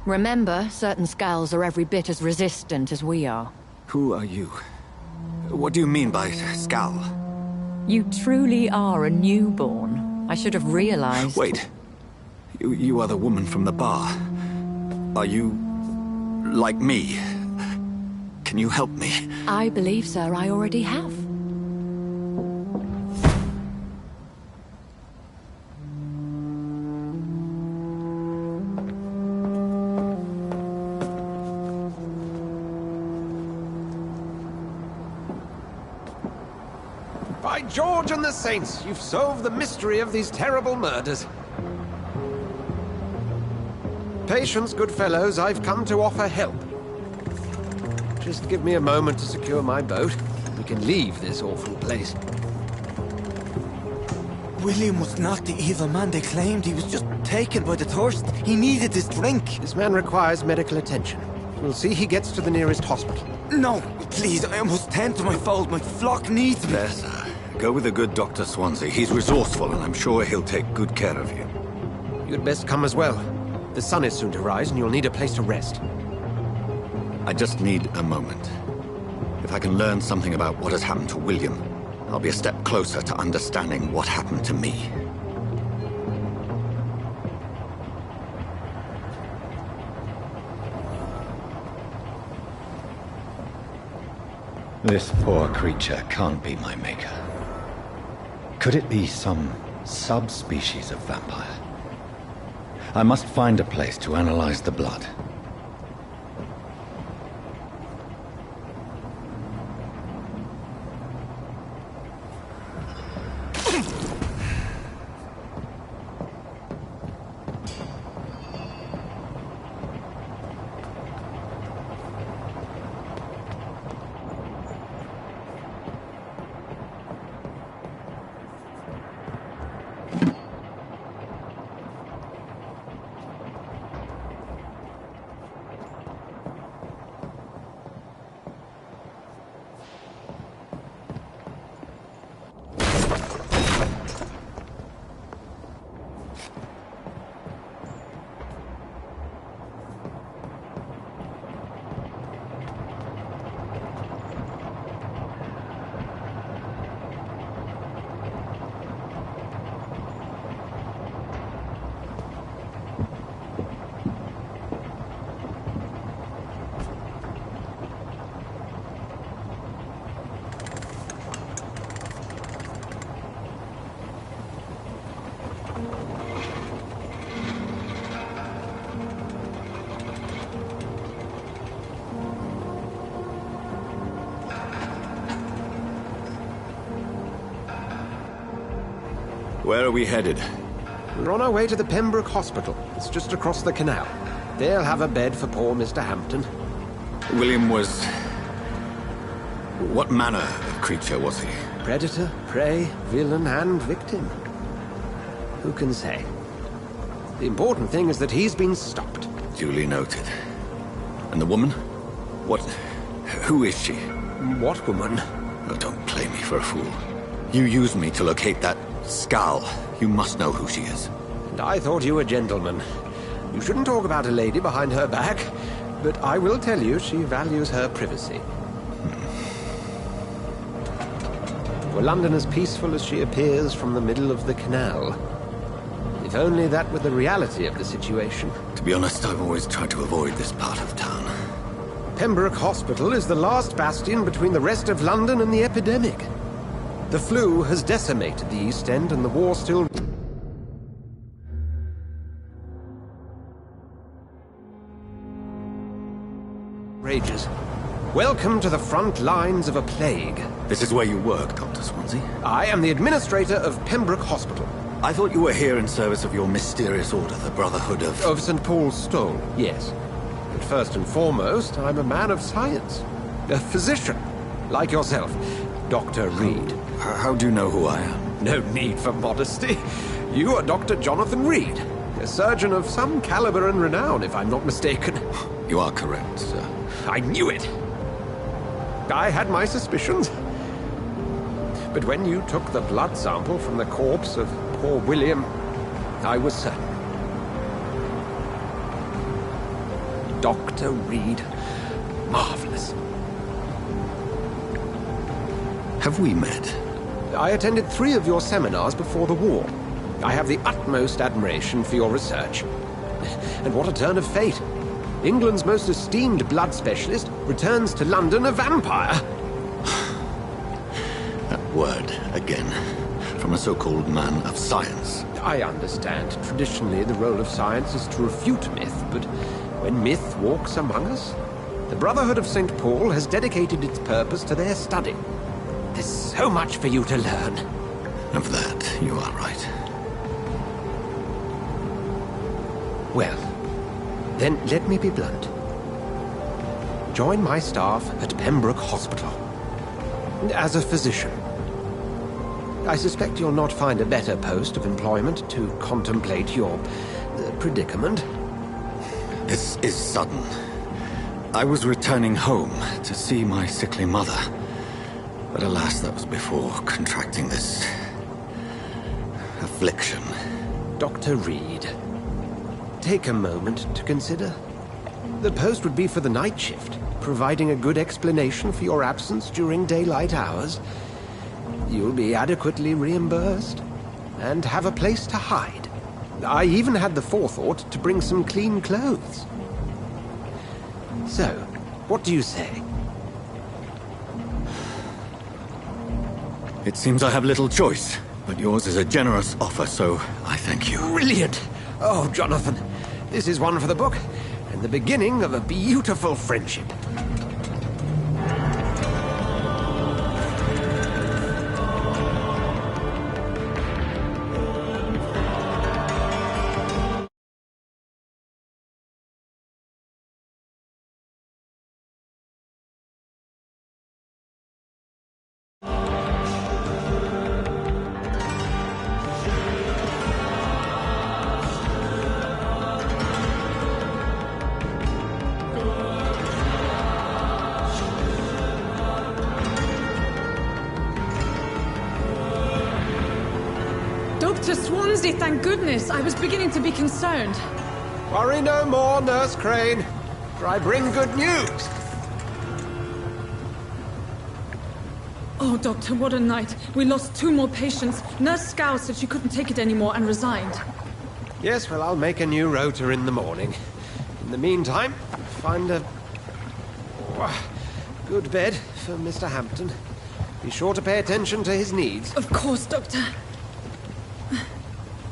Remember, certain skulls are every bit as resistant as we are. Who are you? What do you mean by Skal? You truly are a newborn. I should have realized. Wait. You are the woman from the bar. Are you like me? Can you help me? I believe, sir, I already have. By George and the Saints, you've solved the mystery of these terrible murders. Patience, good fellows, I've come to offer help. Just give me a moment to secure my boat. We can leave this awful place. William was not the evil man they claimed. He was just taken by the thirst. He needed his drink. This man requires medical attention. We'll see he gets to the nearest hospital. No, please, I must tend to my fold. My flock needs me. There, sir. Go with the good Dr. Swansea. He's resourceful, and I'm sure he'll take good care of you. You'd best come as well. The sun is soon to rise, and you'll need a place to rest. I just need a moment. If I can learn something about what has happened to William, I'll be a step closer to understanding what happened to me. This poor creature can't be my maker. Could it be some subspecies of vampire? I must find a place to analyze the blood. Where are we headed? We're on our way to the Pembroke Hospital. It's just across the canal. They'll have a bed for poor Mr. Hampton. William was... What manner of creature was he? Predator, prey, villain, and victim. Who can say? The important thing is that he's been stopped. Duly noted. And the woman? What... who is she? What woman? Oh, don't play me for a fool. You used me to locate that skull. You must know who she is. And I thought you a gentleman. You shouldn't talk about a lady behind her back, but I will tell you she values her privacy. Were London as peaceful as she appears from the middle of the canal? If only that were the reality of the situation. To be honest, I've always tried to avoid this part of town. Pembroke Hospital is the last bastion between the rest of London and the epidemic. The flu has decimated the East End and the war still... rages. Welcome to the front lines of a plague. This is where you work, Dr. Swansea? I am the administrator of Pembroke Hospital. I thought you were here in service of your mysterious order, the Brotherhood of... Of St. Paul's Stole, yes. But first and foremost, I'm a man of science. A physician, like yourself, Dr. Reed. How do you know who I am? No need for modesty. You are Dr. Jonathan Reed, a surgeon of some caliber and renown, if I'm not mistaken. You are correct, sir. I knew it! I had my suspicions. But when you took the blood sample from the corpse of poor William, I was certain. Dr. Reed. Marvelous. Have we met? I attended 3 of your seminars before the war. I have the utmost admiration for your research. And what a turn of fate. England's most esteemed blood specialist returns to London a vampire. That word, again, from a so-called man of science. I understand. Traditionally, the role of science is to refute myth, but when myth walks among us, the Brotherhood of St. Paul has dedicated its purpose to their study. There's so much for you to learn. Of that, you are right. Well, then let me be blunt. Join my staff at Pembroke Hospital. As a physician. I suspect you'll not find a better post of employment to contemplate your predicament. This is sudden. I was returning home to see my sickly mother. But alas, that was before contracting this... affliction. Dr. Reed, take a moment to consider. The post would be for the night shift, providing a good explanation for your absence during daylight hours. You'll be adequately reimbursed, and have a place to hide. I even had the forethought to bring some clean clothes. So, what do you say? It seems I have little choice, but yours is a generous offer, so I thank you. Brilliant! Oh, Jonathan, this is one for the book, and the beginning of a beautiful friendship. Dr. Swansea, thank goodness. I was beginning to be concerned. Worry no more, Nurse Crane, for I bring good news. Oh, Doctor, what a night. We lost 2 more patients. Nurse Scow said she couldn't take it anymore and resigned. Yes, well, I'll make a new rota in the morning. In the meantime, find a good bed for Mr. Hampton. Be sure to pay attention to his needs. Of course, Doctor.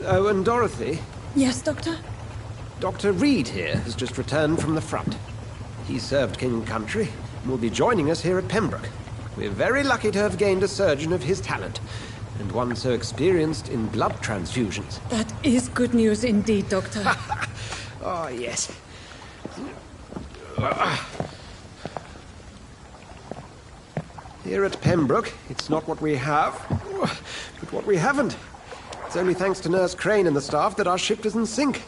Oh, and Dorothy? Yes, Doctor? Dr. Reed here has just returned from the front. He served King and Country and will be joining us here at Pembroke. We're very lucky to have gained a surgeon of his talent. and one so experienced in blood transfusions. That is good news indeed, Doctor. Oh, yes. Here at Pembroke, it's not what we have, but what we haven't. It's only thanks to Nurse Crane and the staff that our ship doesn't sink.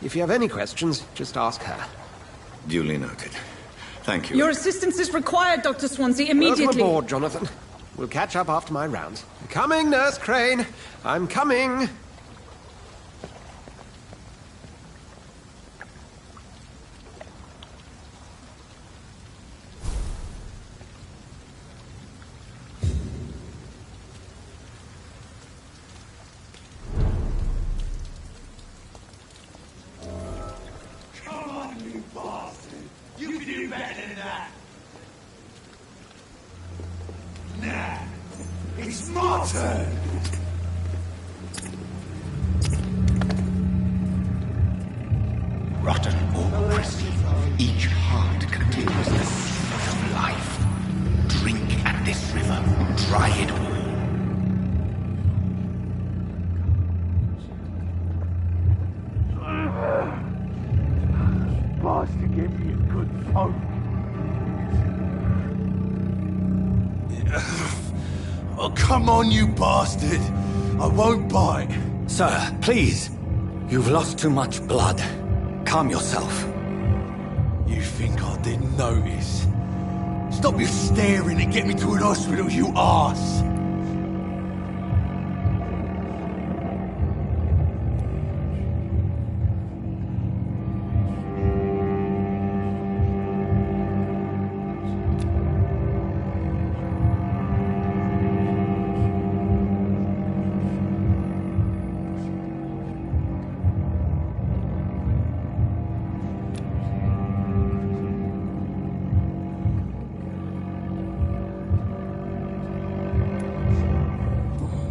If you have any questions, just ask her. Duly noted. Thank you. Your assistance is required, Dr. Swansea, immediately. Welcome aboard, Jonathan. We'll catch up after my rounds. Coming, Nurse Crane. I'm coming. It's my turn! Rotten or crispy, each heart contains the seeds of life. Drink at this river, try it all. Bastard gave me a good poke. Oh, come on, you bastard! I won't bite. Sir, please. You've lost too much blood. Calm yourself. You think I didn't notice? Stop your staring and get me to an hospital, you arse!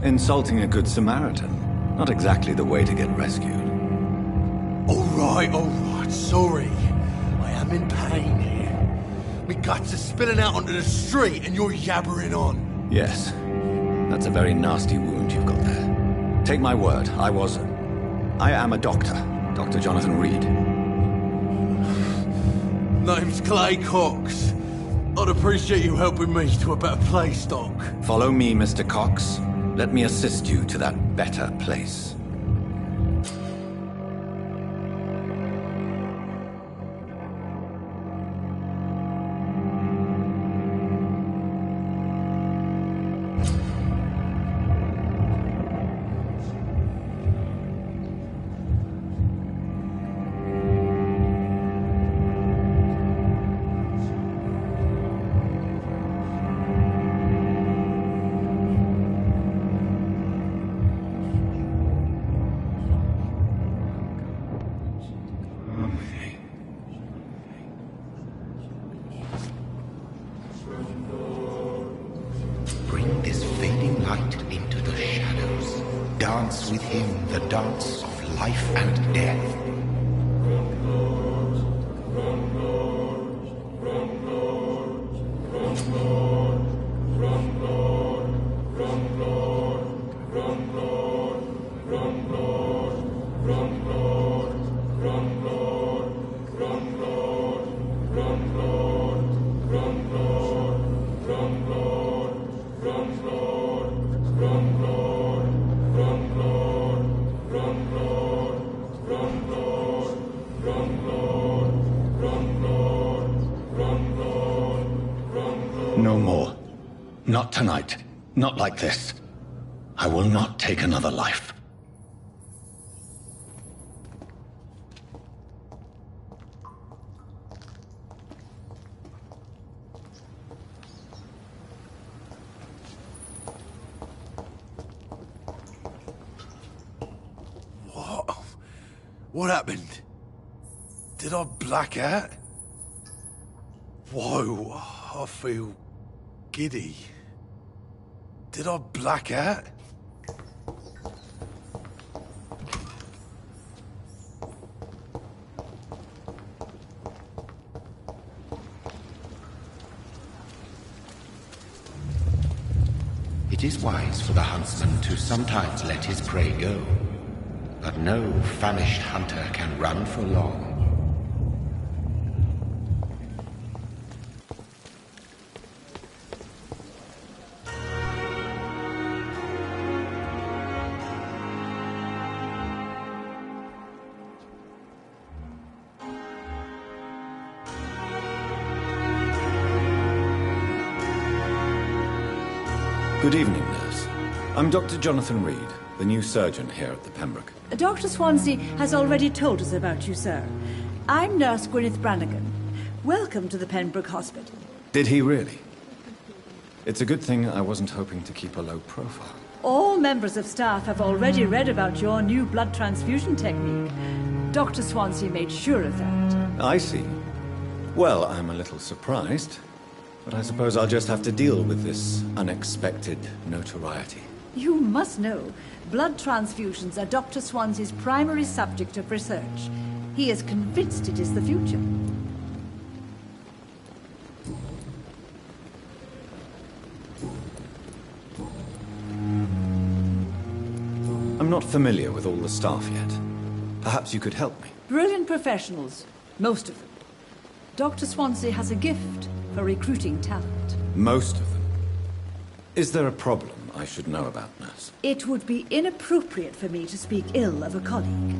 Insulting a good Samaritan. Not exactly the way to get rescued. All right, sorry. I am in pain here. Me guts are spilling out onto the street and you're yabbering on. Yes. That's a very nasty wound you've got there. Take my word, I am a doctor. Dr. Jonathan Reed. Name's Clay Cox. I'd appreciate you helping me to a better place, Doc. Follow me, Mr. Cox. Let me assist you to that better place. Bring this fading light into the shadows. Dance with him the dance of life and death. No more. Not tonight. Not like this. I will not take another life. What happened? Did I black out? Whoa, I feel giddy. Did I black out? It It is wise for the huntsman to sometimes let his prey go, but no famished hunter can run for long. Good evening, nurse. I'm Dr. Jonathan Reed, the new surgeon here at the Pembroke. Dr. Swansea has already told us about you, sir. I'm Nurse Gwyneth Brannigan. Welcome to the Pembroke Hospital. Did he really? It's a good thing I wasn't hoping to keep a low profile. All members of staff have already read about your new blood transfusion technique. Dr. Swansea made sure of that. I see. Well, I'm a little surprised, but I suppose I'll just have to deal with this unexpected notoriety. You must know, blood transfusions are Dr. Swansea's primary subject of research. He is convinced it is the future. I'm not familiar with all the staff yet. Perhaps you could help me. Brilliant professionals, most of them. Dr. Swansea has a gift for recruiting talent. Most of them. Is there a problem I should know about, nurse? It would be inappropriate for me to speak ill of a colleague.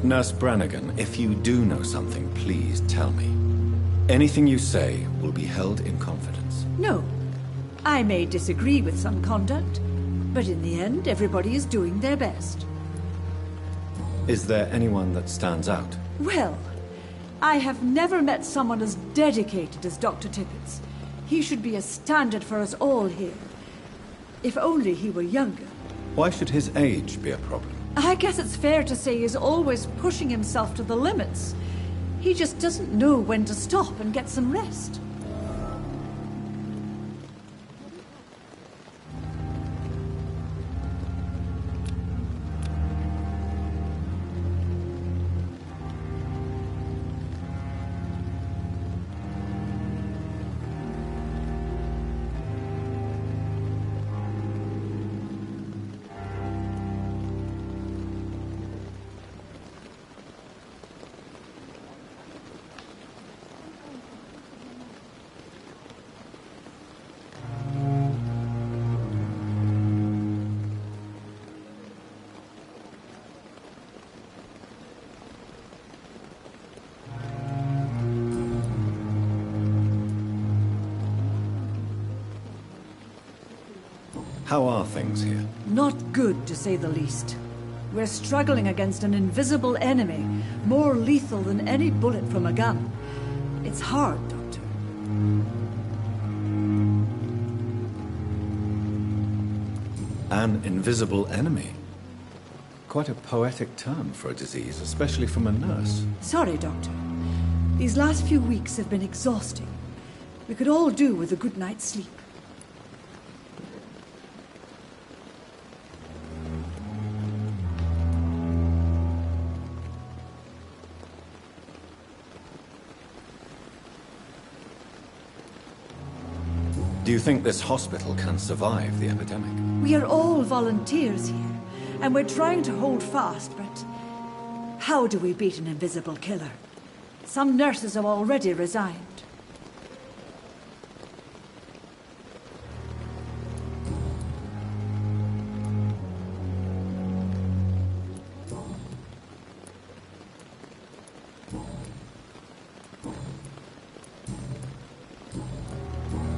Nurse Brannigan, if you do know something, please tell me. Anything you say will be held in confidence. No. I may disagree with some conduct, but in the end, everybody is doing their best. Is there anyone that stands out? Well, I have never met someone as dedicated as Dr. Tippett. He should be a standard for us all here. If only he were younger. Why should his age be a problem? I guess it's fair to say he's always pushing himself to the limits. He just doesn't know when to stop and get some rest. How are things here? Not good, to say the least. We're struggling against an invisible enemy, more lethal than any bullet from a gun. It's hard, Doctor. An invisible enemy? Quite a poetic term for a disease, especially from a nurse. Sorry, Doctor. These last few weeks have been exhausting. We could all do with a good night's sleep. Do you think this hospital can survive the epidemic? We are all volunteers here, and we're trying to hold fast, but how do we beat an invisible killer? Some nurses have already resigned.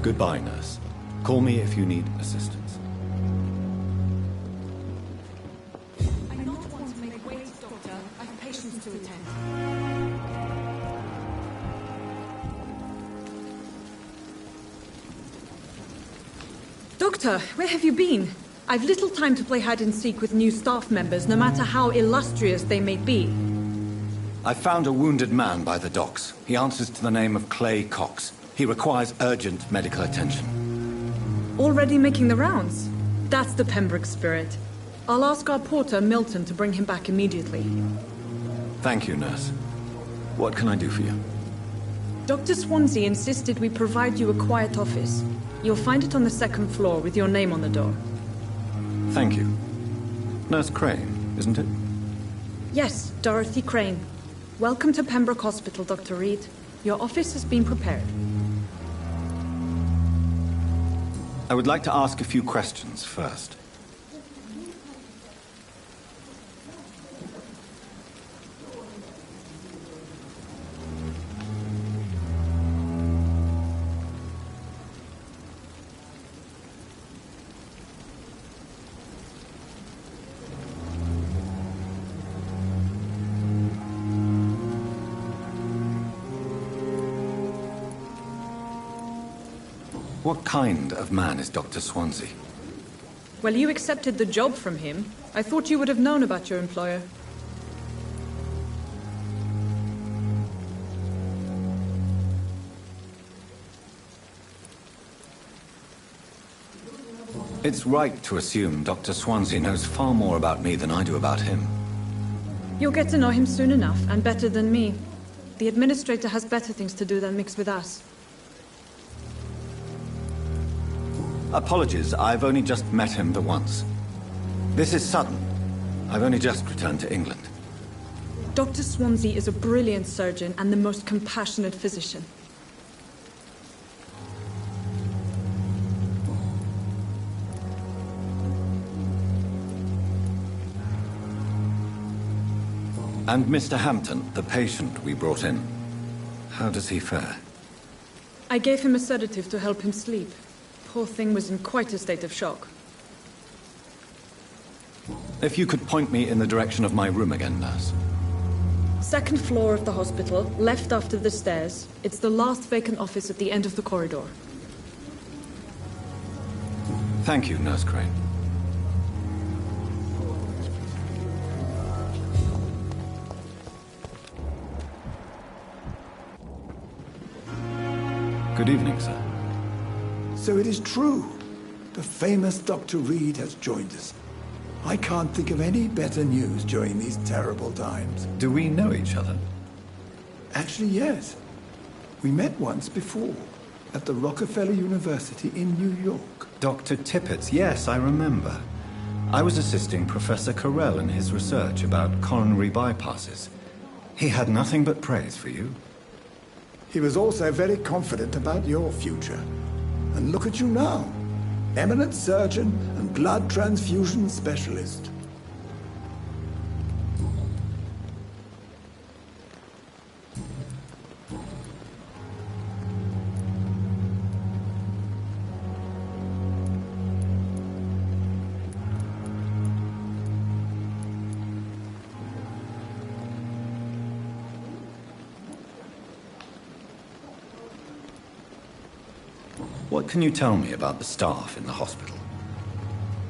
Goodbye, nurse. Call me if you need assistance. I do not want to make wait, Doctor. I have patients to attend. Doctor, where have you been? I've little time to play hide-and-seek with new staff members, no matter how illustrious they may be. I found a wounded man by the docks. He answers to the name of Clay Cox. He requires urgent medical attention. Already making the rounds? That's the Pembroke spirit. I'll ask our porter, Milton, to bring him back immediately. Thank you, nurse. What can I do for you? Dr. Swansea insisted we provide you a quiet office. You'll find it on the second floor with your name on the door. Thank you. Nurse Crane, isn't it? Yes, Dorothy Crane. Welcome to Pembroke Hospital, Dr. Reed. Your office has been prepared. I would like to ask a few questions first. What kind of man is Dr. Swansea? Well, you accepted the job from him. I thought you would have known about your employer. It's right to assume Dr. Swansea knows far more about me than I do about him. You'll get to know him soon enough, and better than me. The administrator has better things to do than mix with us. Apologies, I've only just met him the once. This is sudden. I've only just returned to England. Dr. Swansea is a brilliant surgeon and the most compassionate physician. And Mr. Hampton, the patient we brought in, how does he fare? I gave him a sedative to help him sleep. Poor thing was in quite a state of shock. If you could point me in the direction of my room again, nurse. Second floor of the hospital, left after the stairs. It's the last vacant office at the end of the corridor. Thank you, Nurse Crane. Good evening, sir. So it is true. The famous Dr. Reed has joined us. I can't think of any better news during these terrible times. Do we know each other? Actually, yes. We met once before, at the Rockefeller University in New York. Dr. Tippets, yes, I remember. I was assisting Professor Carell in his research about coronary bypasses. He had nothing but praise for you. He was also very confident about your future. And look at you now. Eminent surgeon and blood transfusion specialist. What can you tell me about the staff in the hospital?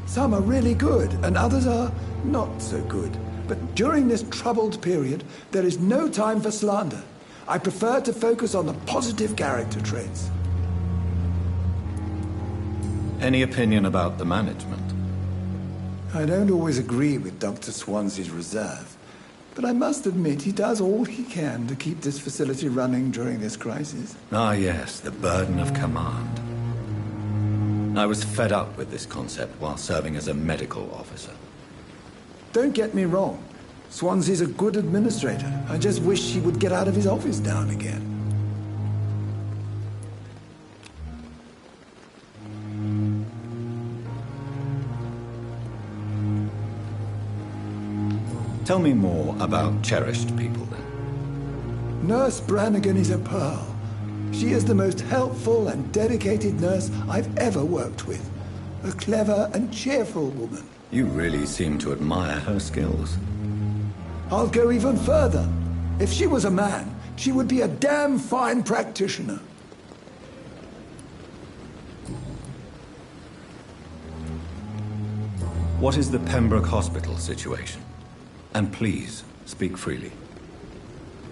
Some are really good, and others are not so good. But during this troubled period, there is no time for slander. I prefer to focus on the positive character traits. Any opinion about the management? I don't always agree with Dr. Swansea's reserve, but I must admit he does all he can to keep this facility running during this crisis. Ah, yes, the burden of command. I was fed up with this concept while serving as a medical officer. Don't get me wrong. Swansea's a good administrator. I just wish he would get out of his office now and again. Tell me more about cherished people, then. Nurse Brannigan is a pearl. She is the most helpful and dedicated nurse I've ever worked with. A clever and cheerful woman. You really seem to admire her skills. I'll go even further. If she was a man, she would be a damn fine practitioner. What is the Pembroke Hospital situation? And please, speak freely.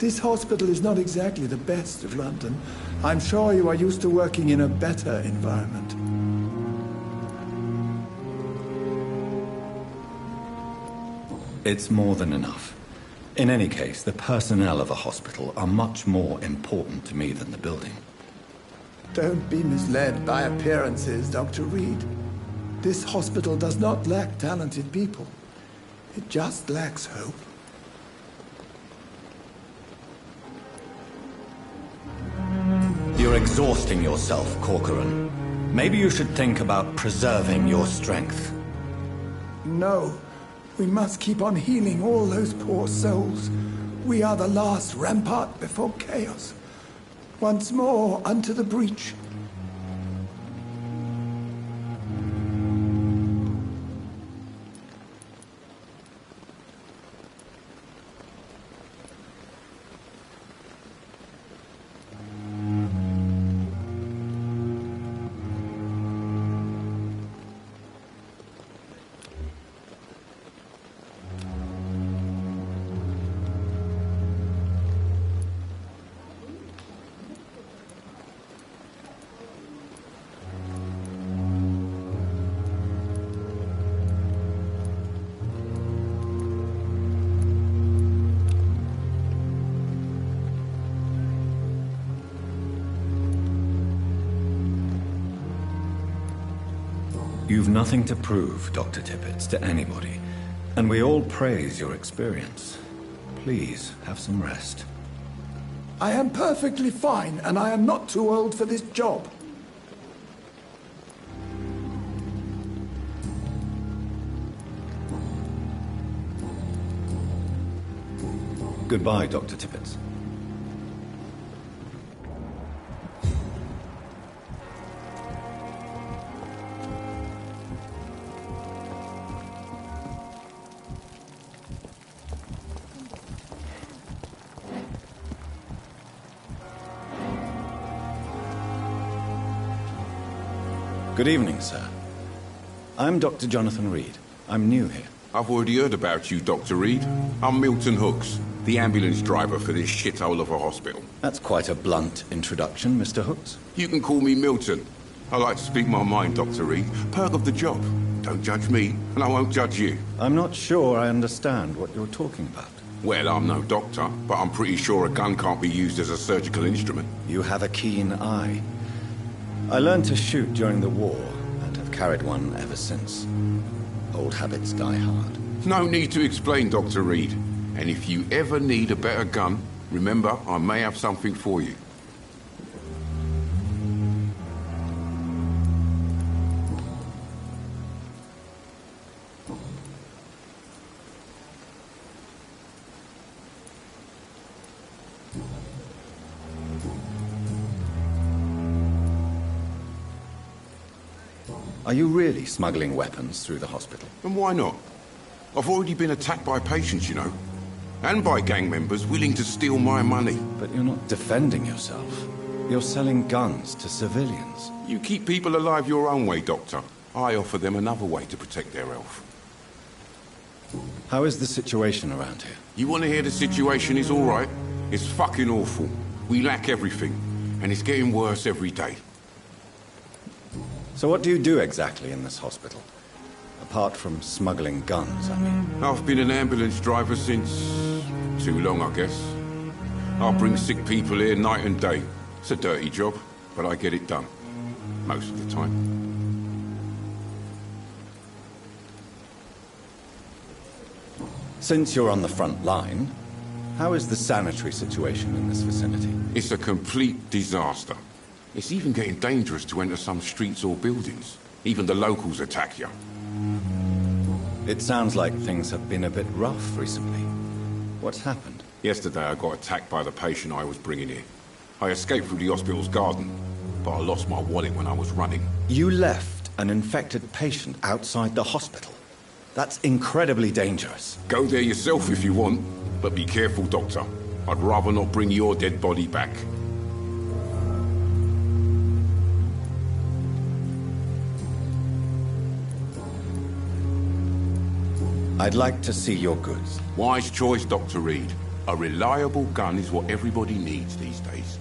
This hospital is not exactly the best of London. I'm sure you are used to working in a better environment. It's more than enough. In any case, the personnel of a hospital are much more important to me than the building. Don't be misled by appearances, Dr. Reed. This hospital does not lack talented people. It just lacks hope. You're exhausting yourself, Corcoran. Maybe you should think about preserving your strength. No. We must keep on healing all those poor souls. We are the last rampart before chaos. Once more unto the breach. You've nothing to prove, Dr. Tippett, to anybody, and we all praise your experience. Please, have some rest. I am perfectly fine, and I am not too old for this job. Goodbye, Dr. Tippett. Good evening, sir. I'm Dr. Jonathan Reed. I'm new here. I've already heard about you, Dr. Reed. I'm Milton Hooks, the ambulance driver for this shithole of a hospital. That's quite a blunt introduction, Mr. Hooks. You can call me Milton. I like to speak my mind, Dr. Reed. Perk of the job. Don't judge me, and I won't judge you. I'm not sure I understand what you're talking about. Well, I'm no doctor, but I'm pretty sure a gun can't be used as a surgical instrument. You have a keen eye. I learned to shoot during the war, and have carried one ever since. Old habits die hard. No need to explain, Dr. Reed. And if you ever need a better gun, remember, I may have something for you. Are you really smuggling weapons through the hospital? And why not? I've already been attacked by patients, you know. And by gang members willing to steal my money. But you're not defending yourself. You're selling guns to civilians. You keep people alive your own way, Doctor. I offer them another way to protect their health. How is the situation around here? You want to hear the situation is all right? It's fucking awful. We lack everything. And it's getting worse every day. So what do you do exactly in this hospital? Apart from smuggling guns, I mean. I've been an ambulance driver since... too long, I guess. I bring sick people here night and day. It's a dirty job, but I get it done. Most of the time. Since you're on the front line, how is the sanitary situation in this vicinity? It's a complete disaster. It's even getting dangerous to enter some streets or buildings. Even the locals attack you. It sounds like things have been a bit rough recently. What's happened? Yesterday I got attacked by the patient I was bringing here. I escaped through the hospital's garden, but I lost my wallet when I was running. You left an infected patient outside the hospital? That's incredibly dangerous. Go there yourself if you want, but be careful, Doctor. I'd rather not bring your dead body back. I'd like to see your goods. Wise choice, Dr. Reed. A reliable gun is what everybody needs these days.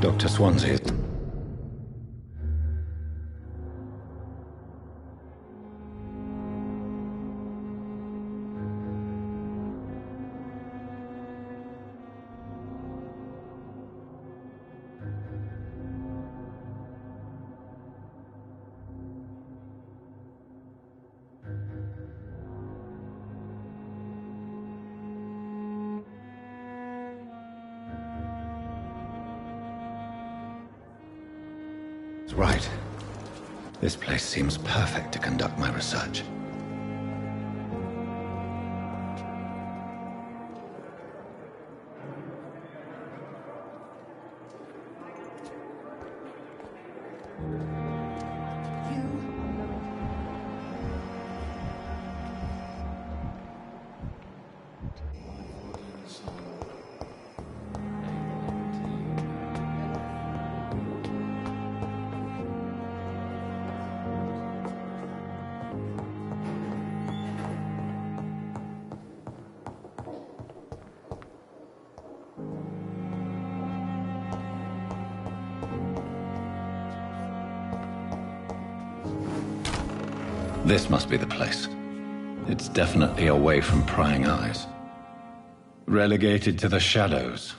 Dr. Swansea. Right. This place seems perfect to conduct my research. This must be the place. It's definitely away from prying eyes. Relegated to the shadows.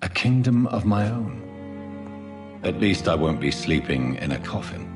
A kingdom of my own. At least I won't be sleeping in a coffin.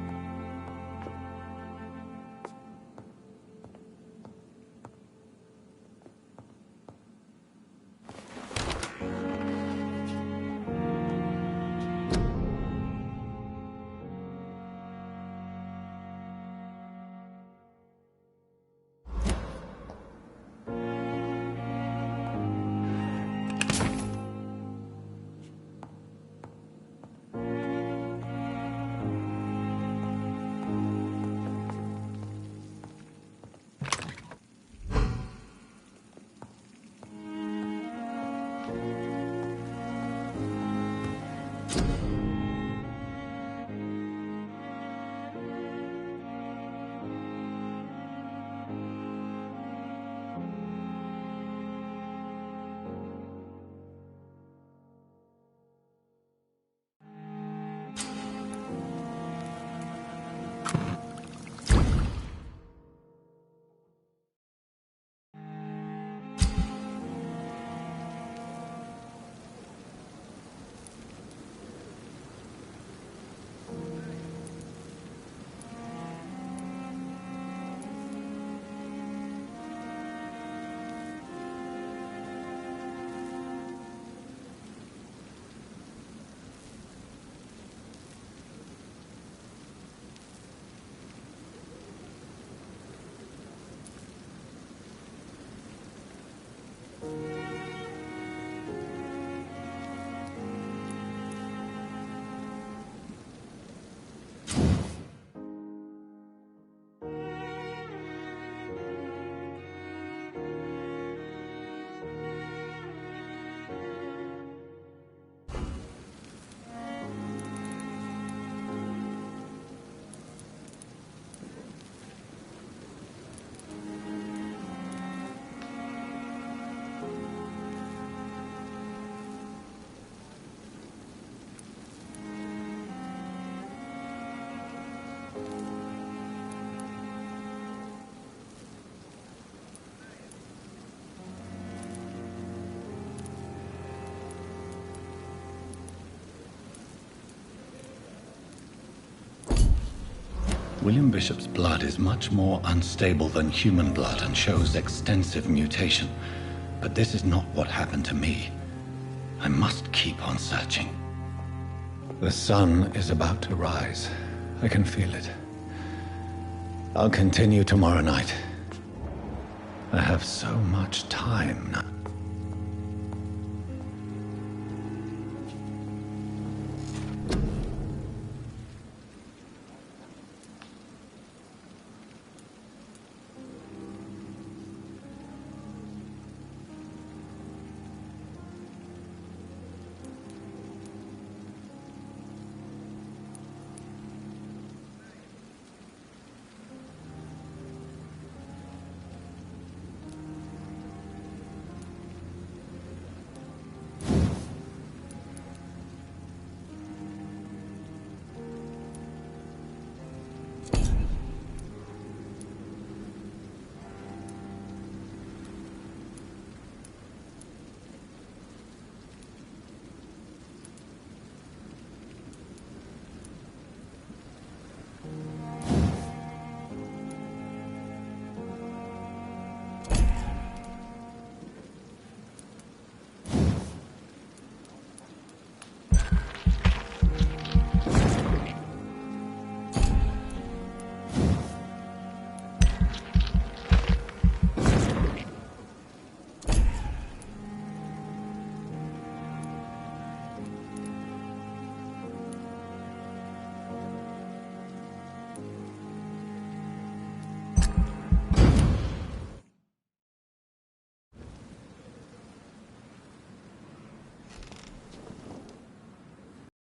William Bishop's blood is much more unstable than human blood and shows extensive mutation. But this is not what happened to me. I must keep on searching. The sun is about to rise. I can feel it. I'll continue tomorrow night. I have so much time now.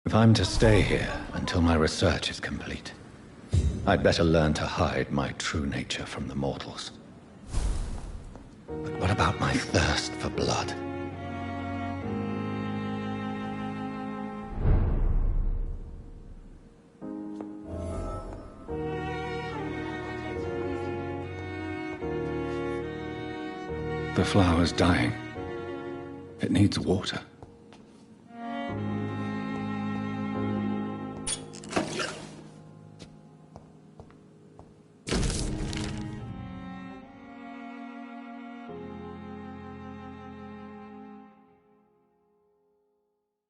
If I'm to stay here until my research is complete, I'd better learn to hide my true nature from the mortals. But what about my thirst for blood? The flower's dying. It needs water.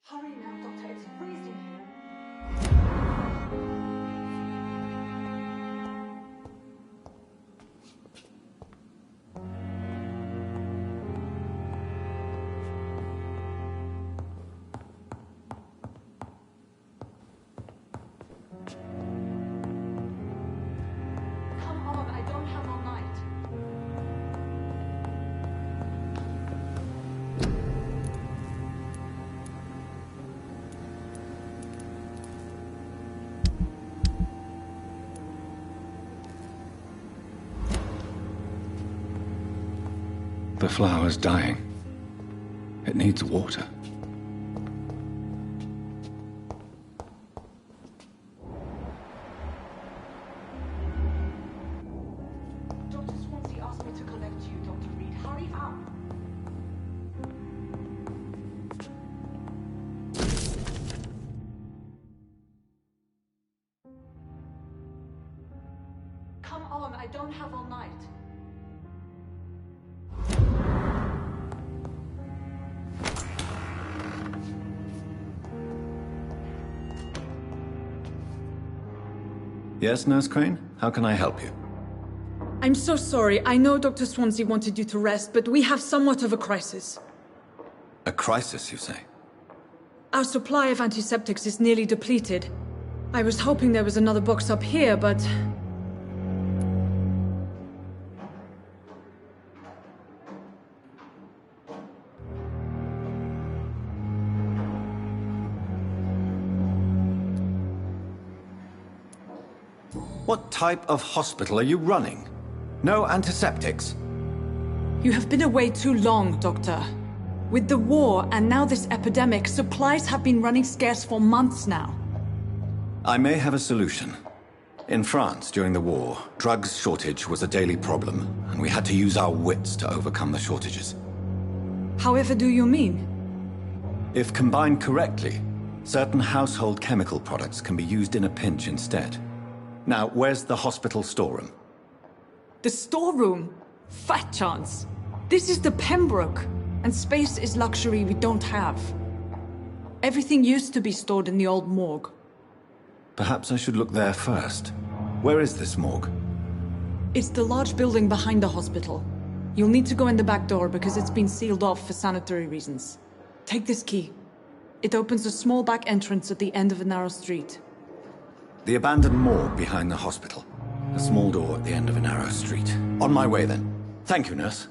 Hurry now, Doctor. It's freezing here. Come on, I don't have all night. The flower's dying. It needs water. Dr. Swansea asked me to collect you, Dr. Reed. Hurry up. Come on, I don't have all night. Yes, Nurse Crane? How can I help you? I'm so sorry. I know Dr. Swansea wanted you to rest, but we have somewhat of a crisis. A crisis, you say? Our supply of antiseptics is nearly depleted. I was hoping there was another box up here, but... What type of hospital are you running? No antiseptics? You have been away too long, Doctor. With the war and now this epidemic, supplies have been running scarce for months now. I may have a solution. In France, during the war, drugs shortage was a daily problem, and we had to use our wits to overcome the shortages. However do you mean? If combined correctly, certain household chemical products can be used in a pinch instead. Now, where's the hospital storeroom? The storeroom? Fat chance. This is the Pembroke, and space is luxury we don't have. Everything used to be stored in the old morgue. Perhaps I should look there first. Where is this morgue? It's the large building behind the hospital. You'll need to go in the back door because it's been sealed off for sanitary reasons. Take this key. It opens a small back entrance at the end of a narrow street. The abandoned morgue behind the hospital. A small door at the end of a narrow street. On my way, then. Thank you, nurse.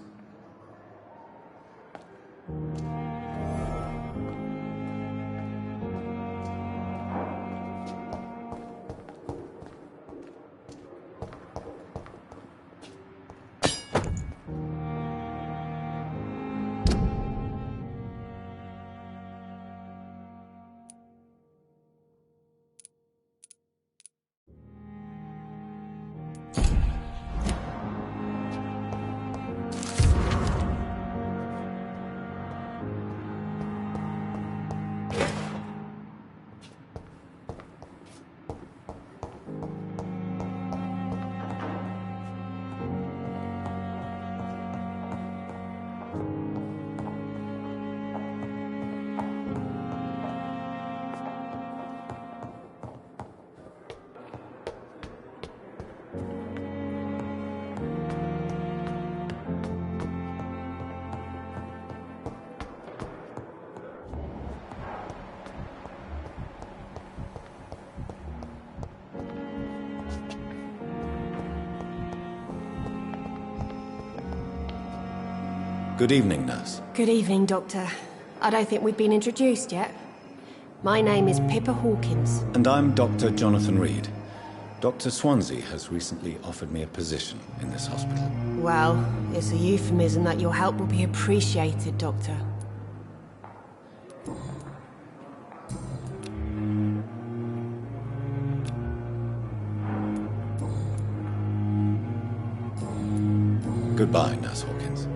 Good evening, nurse. Good evening, Doctor. I don't think we've been introduced yet. My name is Pippa Hawkins. And I'm Dr. Jonathan Reed. Dr. Swansea has recently offered me a position in this hospital. Well, it's a euphemism that your help will be appreciated, Doctor. Goodbye, Nurse Hawkins.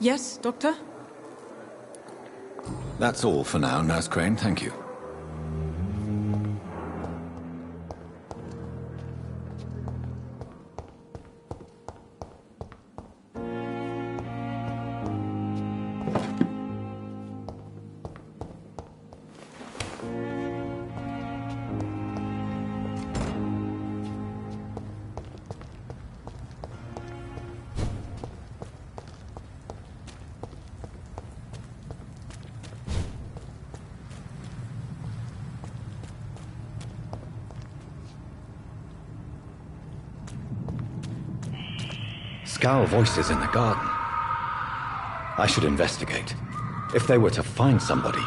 Yes, Doctor? That's all for now, Nurse Crane. Thank you. Scowl voices in the garden. I should investigate. If they were to find somebody.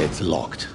It's locked.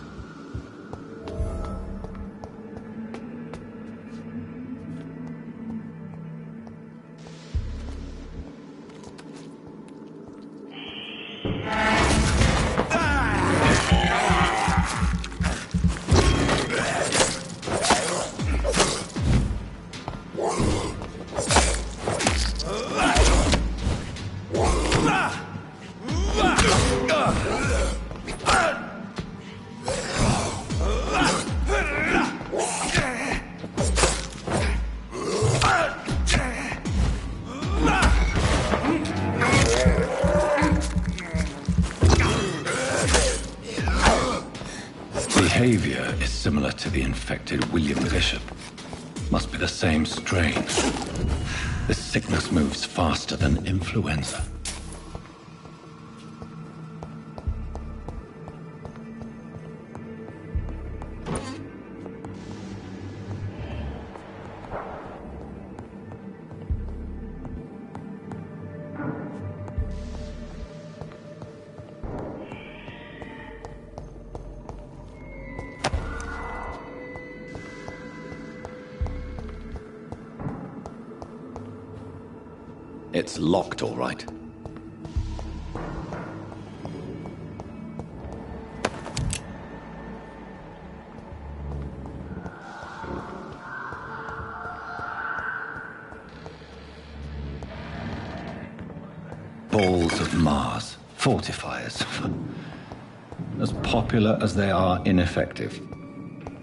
similar to the infected William Bishop. Must be the same strain. This sickness moves faster than influenza. It's locked, all right. Balls of Mars, fortifiers. As popular as they are ineffective.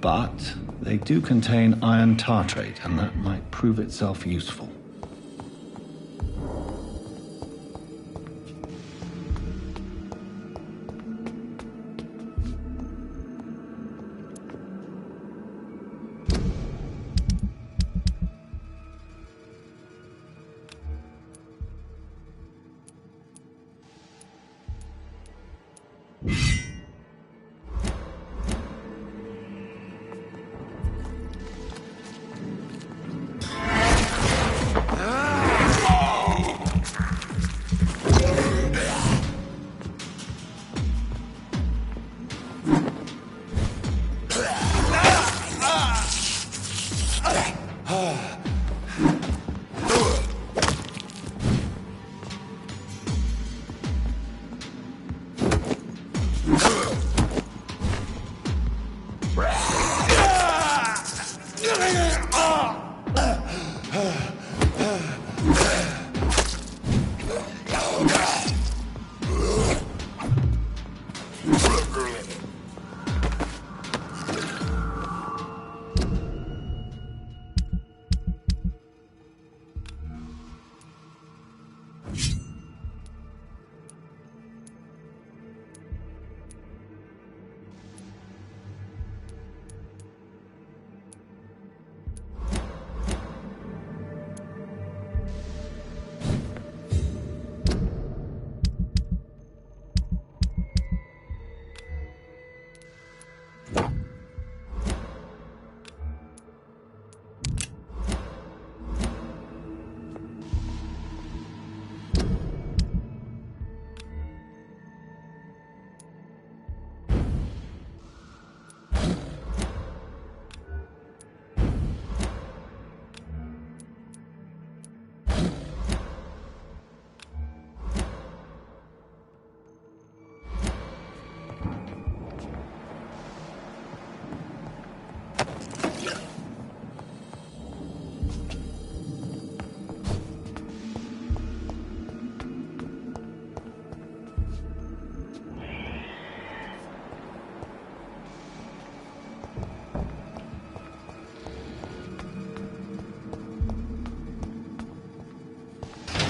But they do contain iron tartrate, and that might prove itself useful.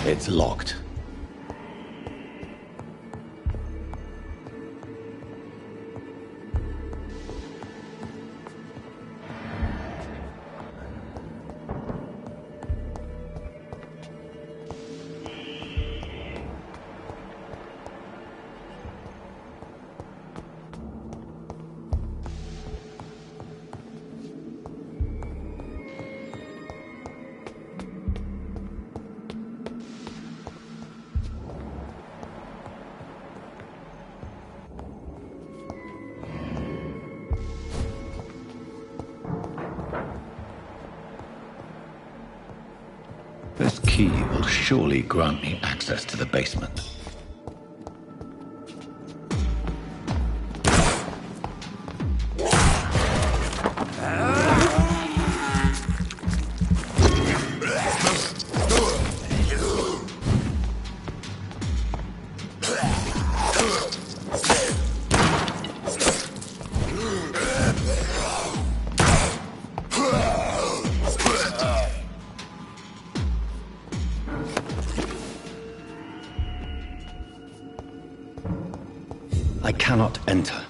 It's locked. This key will surely grant me access to the basement. I cannot enter.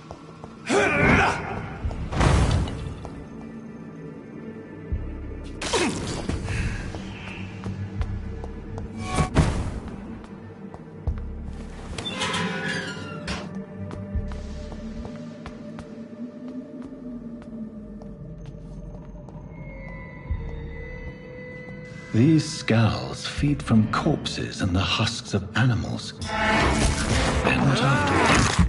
These skulls feed from corpses and the husks of animals. And what afterwards?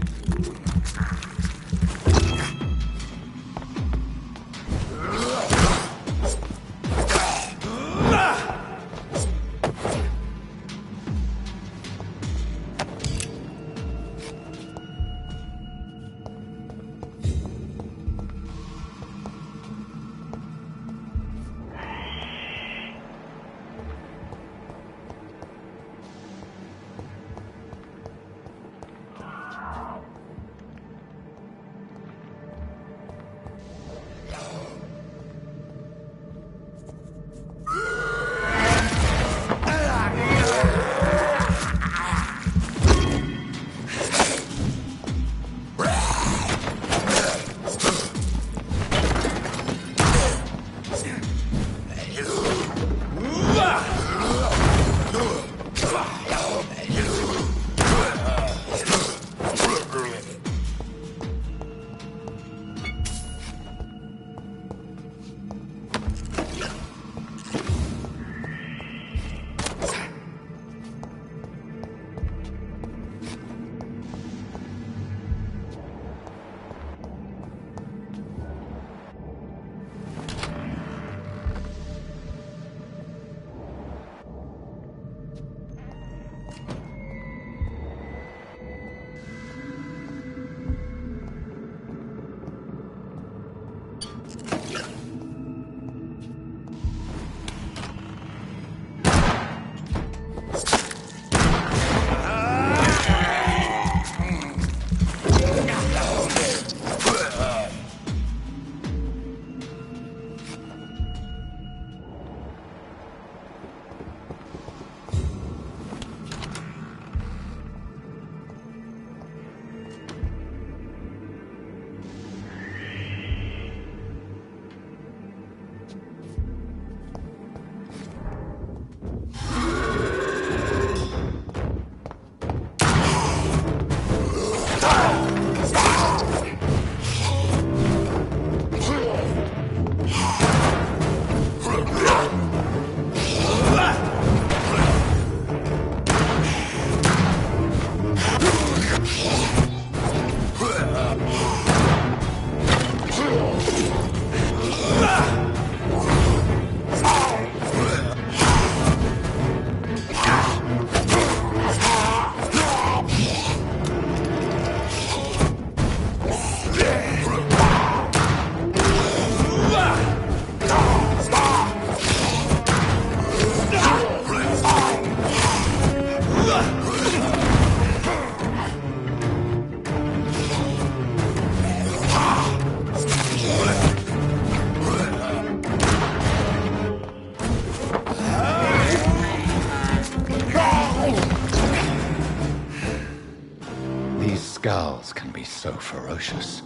Skulls can be so ferocious.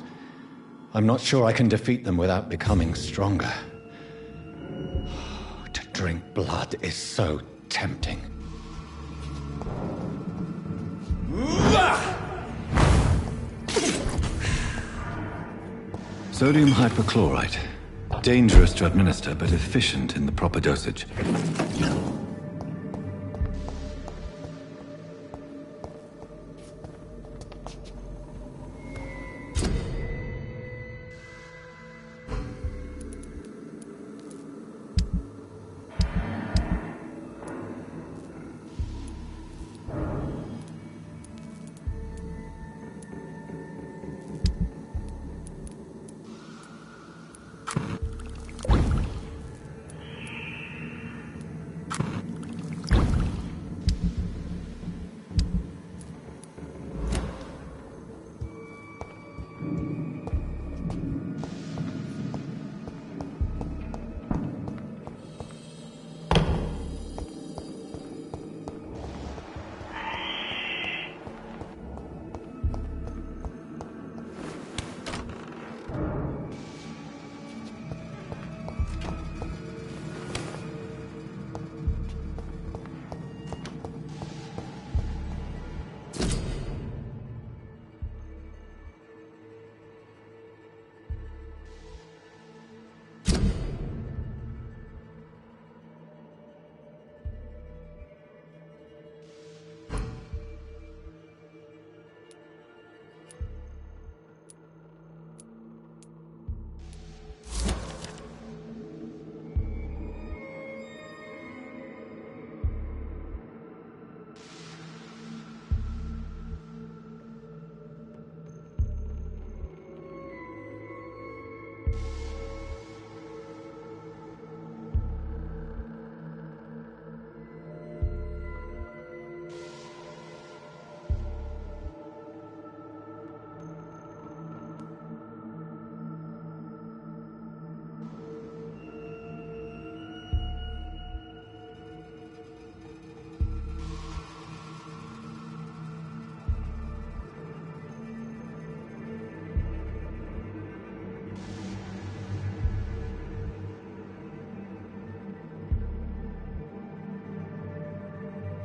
I'm not sure I can defeat them without becoming stronger. To drink blood is so tempting. Sodium hypochlorite. Dangerous to administer, but efficient in the proper dosage.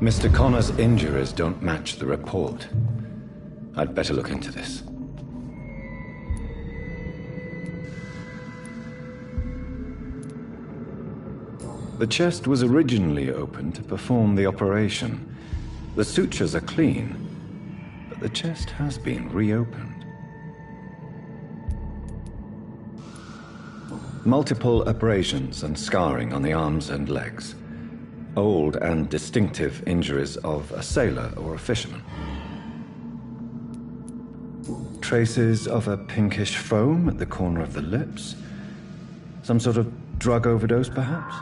Mr. Connor's injuries don't match the report. I'd better look into this. The chest was originally opened to perform the operation. The sutures are clean, but the chest has been reopened. Multiple abrasions and scarring on the arms and legs. Old and distinctive injuries of a sailor or a fisherman. Traces of a pinkish foam at the corner of the lips. Some sort of drug overdose, perhaps?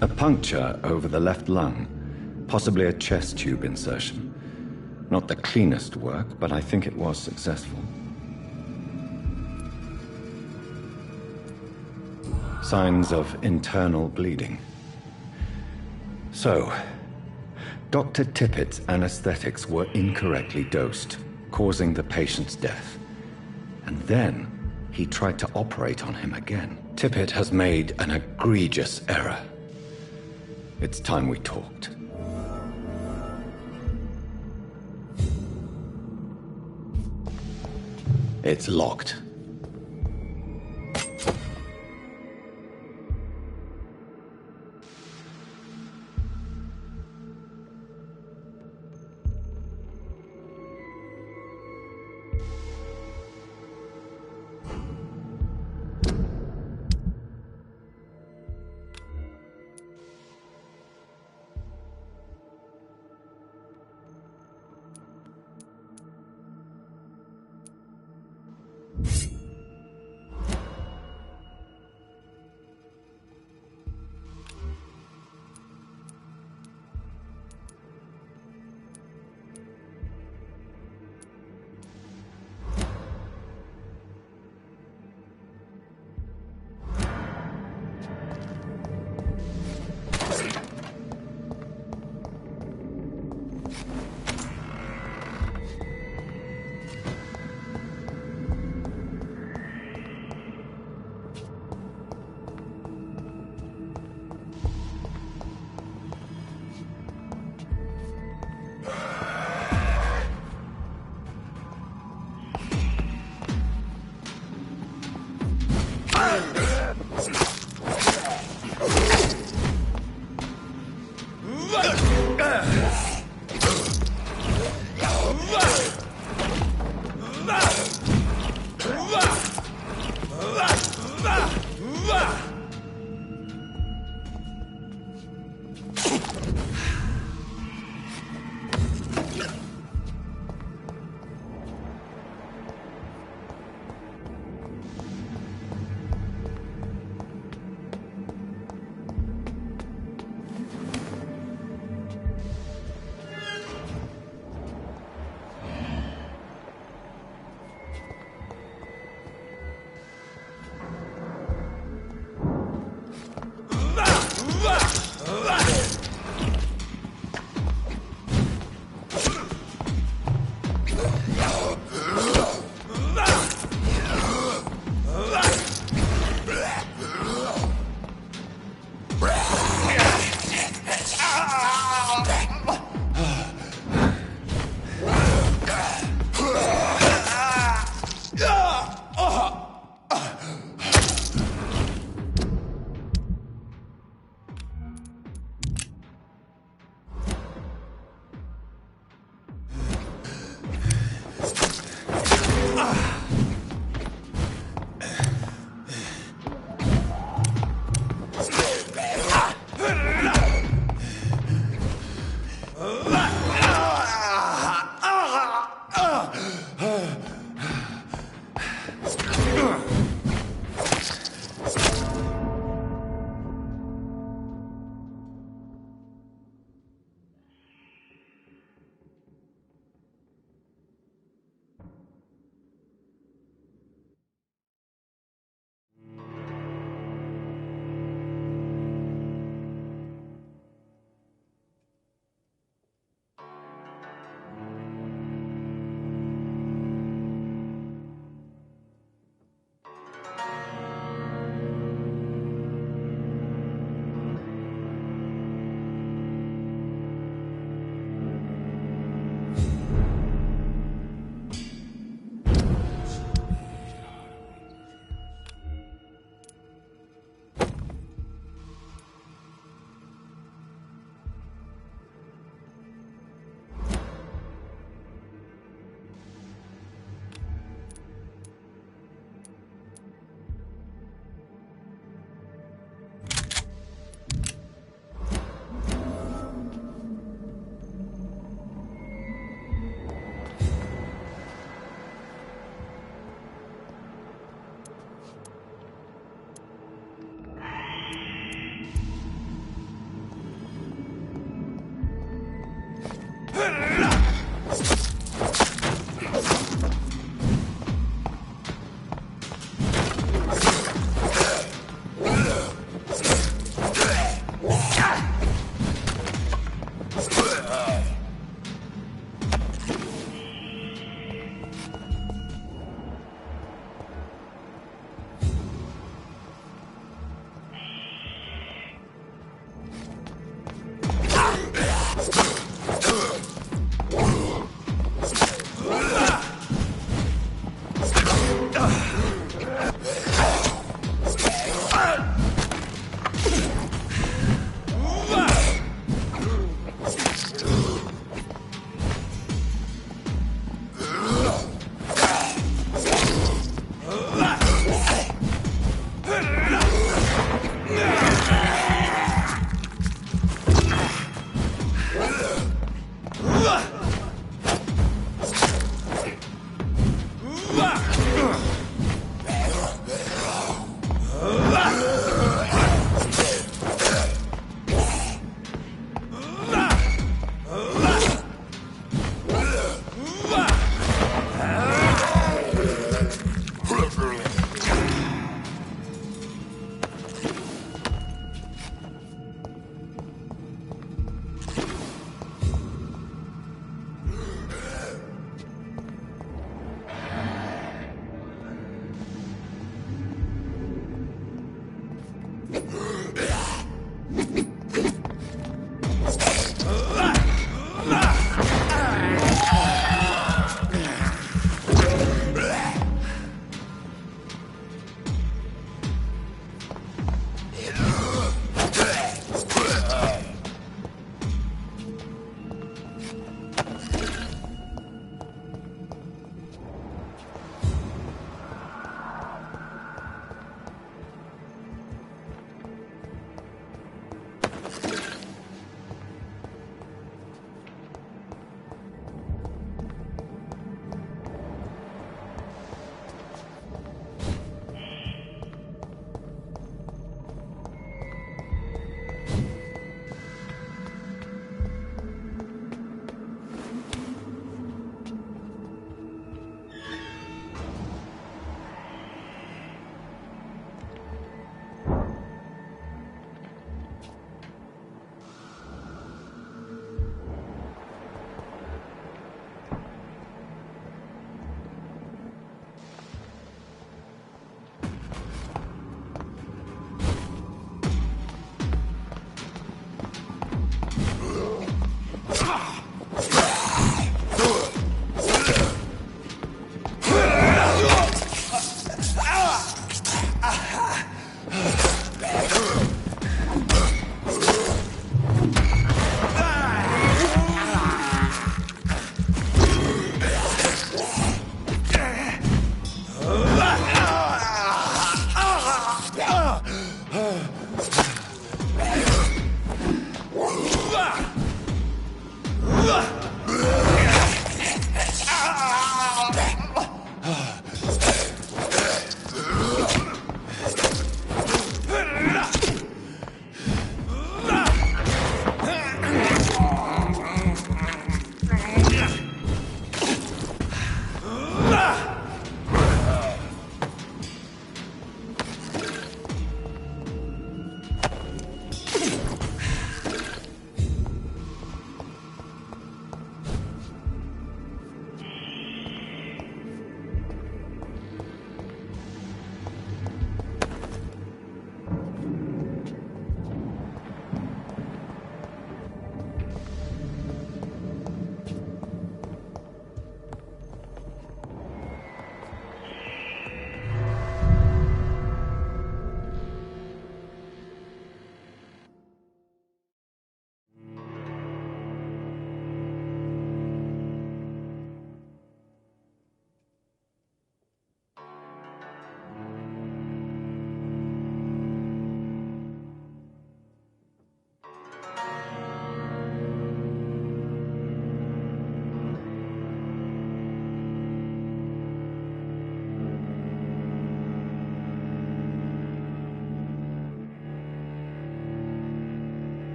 A puncture over the left lung, possibly a chest tube insertion. Not the cleanest work, but I think it was successful. Signs of internal bleeding. So, Dr. Tippett's anesthetics were incorrectly dosed, causing the patient's death. And then he tried to operate on him again. Tippett has made an egregious error. It's time we talked. It's locked.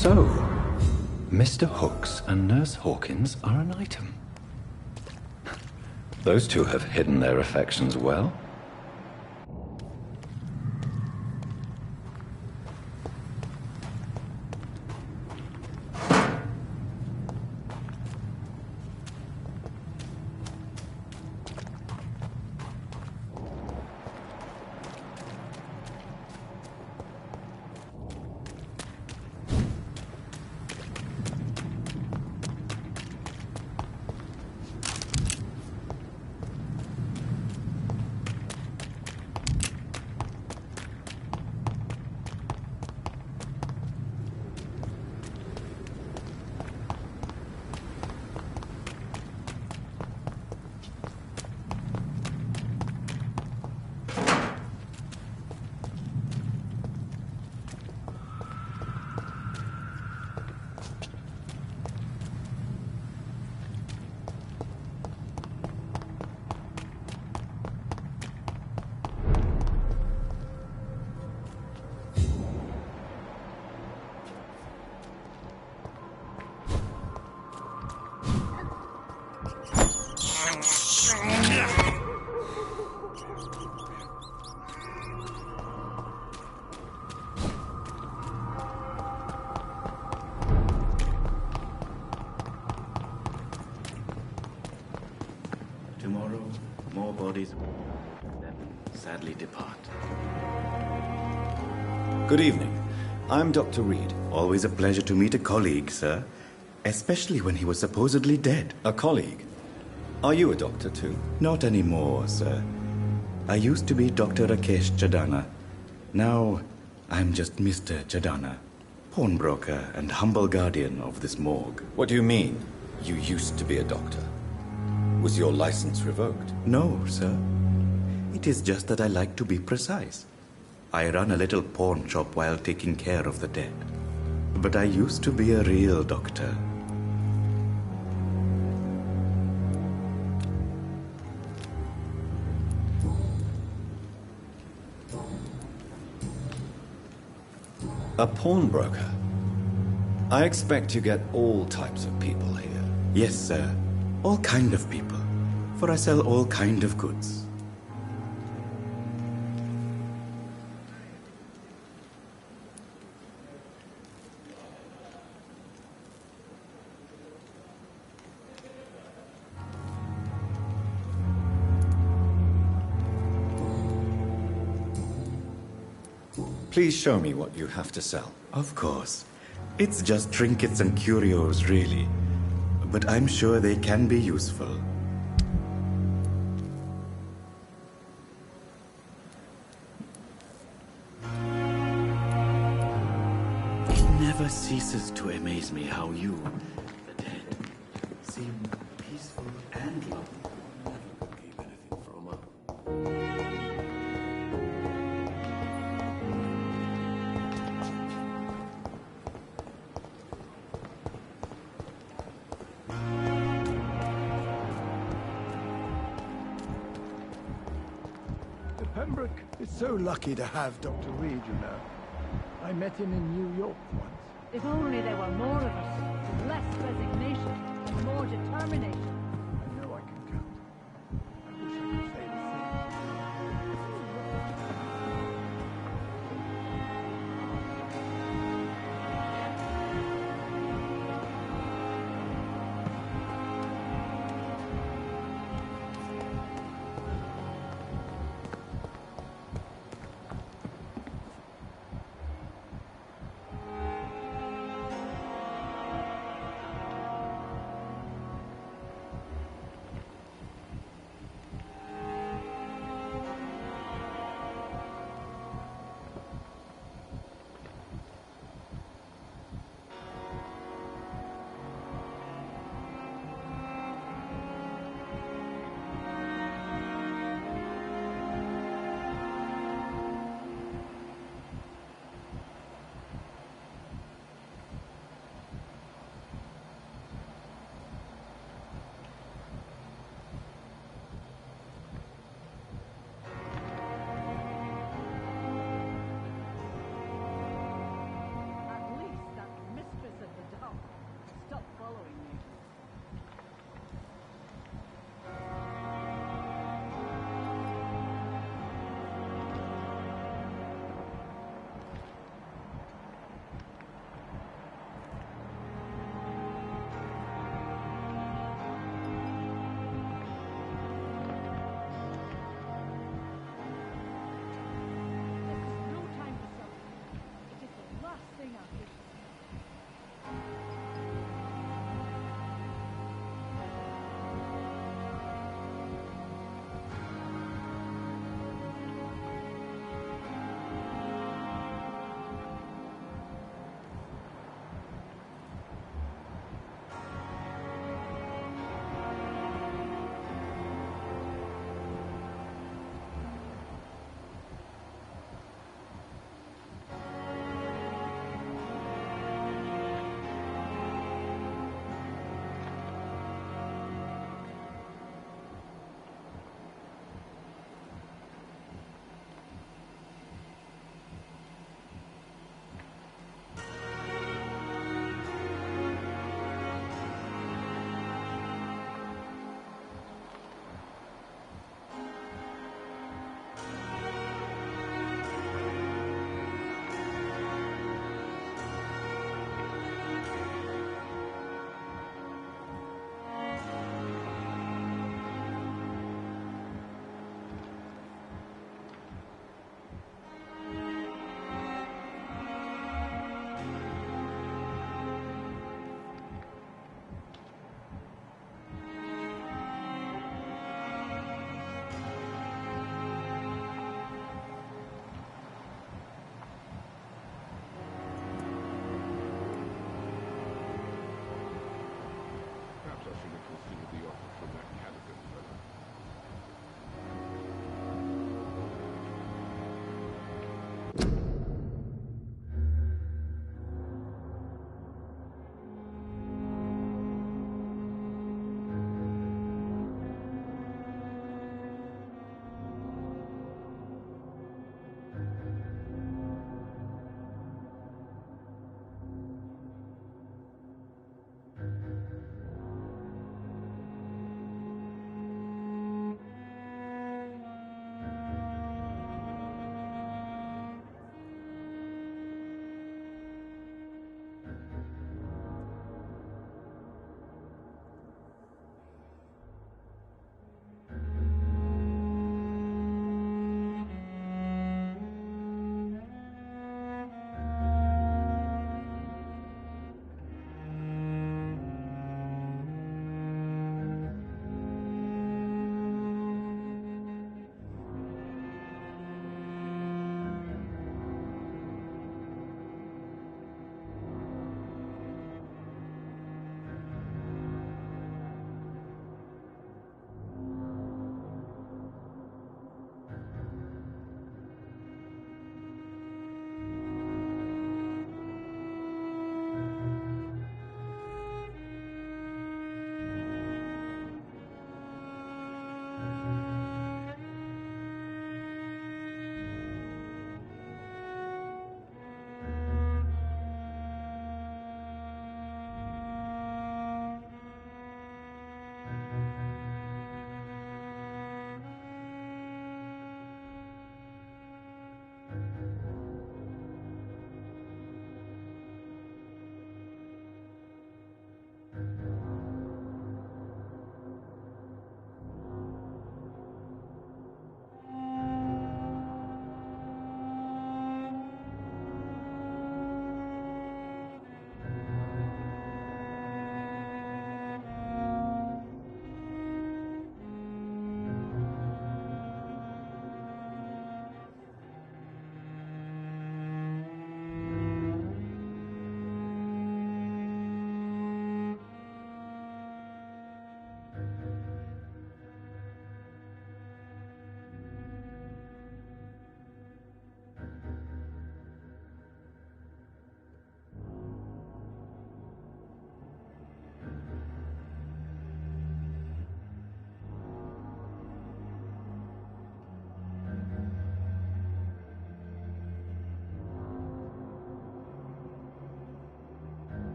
So, Mr. Hooks and Nurse Hawkins are an item. Those two have hidden their affections well. Tomorrow, more bodies will then sadly depart. Good evening. I'm Dr. Reed. Always a pleasure to meet a colleague, sir. Especially when he was supposedly dead. A colleague? Are you a doctor too? Not anymore, sir. I used to be Dr. Rakesh Chadana. Now, I'm just Mr. Chadana, pawnbroker and humble guardian of this morgue. What do you mean, you used to be a doctor? Was your license revoked? No, sir. It is just that I like to be precise. I run a little pawn shop while taking care of the dead. But I used to be a real doctor. A pawnbroker? I expect you get all types of people here. Yes, sir. All kind of people. For I sell all kind of goods. Please show me what you have to sell. Of course. It's just trinkets and curios, really. But I'm sure they can be useful. It never ceases to amaze me how you, the dead, seem peaceful and lovely. Never could benefit from a... Pembroke is so lucky to have Dr. Reed, you know. I met him in New York once. If only there were more of us, with less resignation and more determination. I know I can count. I wish I could say the same.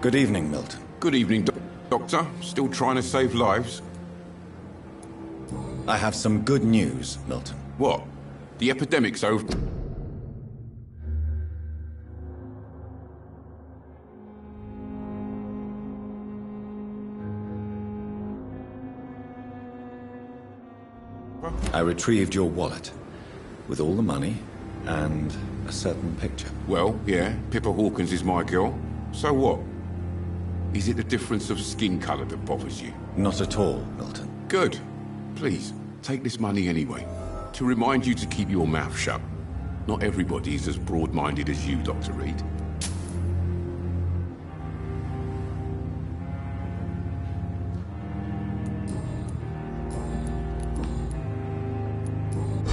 Good evening, Milton. Good evening, Doctor. Still trying to save lives? I have some good news, Milton. What? The epidemic's over? I retrieved your wallet, with all the money, and a certain picture. Well, yeah, Pippa Hawkins is my girl. So what? Is it the difference of skin colour that bothers you? Not at all, Milton. Good. Please, take this money anyway. To remind you to keep your mouth shut. Not everybody is as broad-minded as you, Dr. Reed.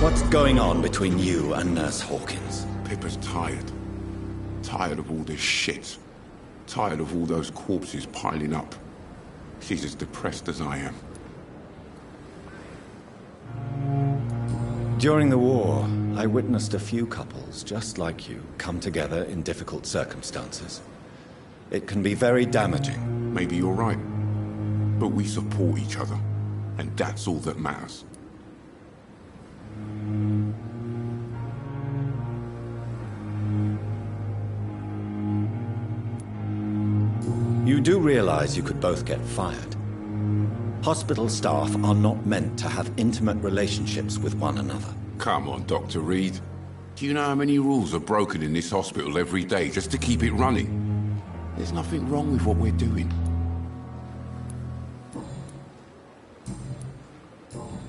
What's going on between you and Nurse Hawkins? Pippa's tired. Tired of all this shit. Tired of all those corpses piling up. She's as depressed as I am. During the war, I witnessed a few couples, just like you, come together in difficult circumstances. It can be very damaging. Maybe you're right. But we support each other. And that's all that matters. You do realize you could both get fired. Hospital staff are not meant to have intimate relationships with one another. Come on, Dr. Reed. Do you know how many rules are broken in this hospital every day just to keep it running? There's nothing wrong with what we're doing.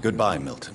Goodbye, Milton.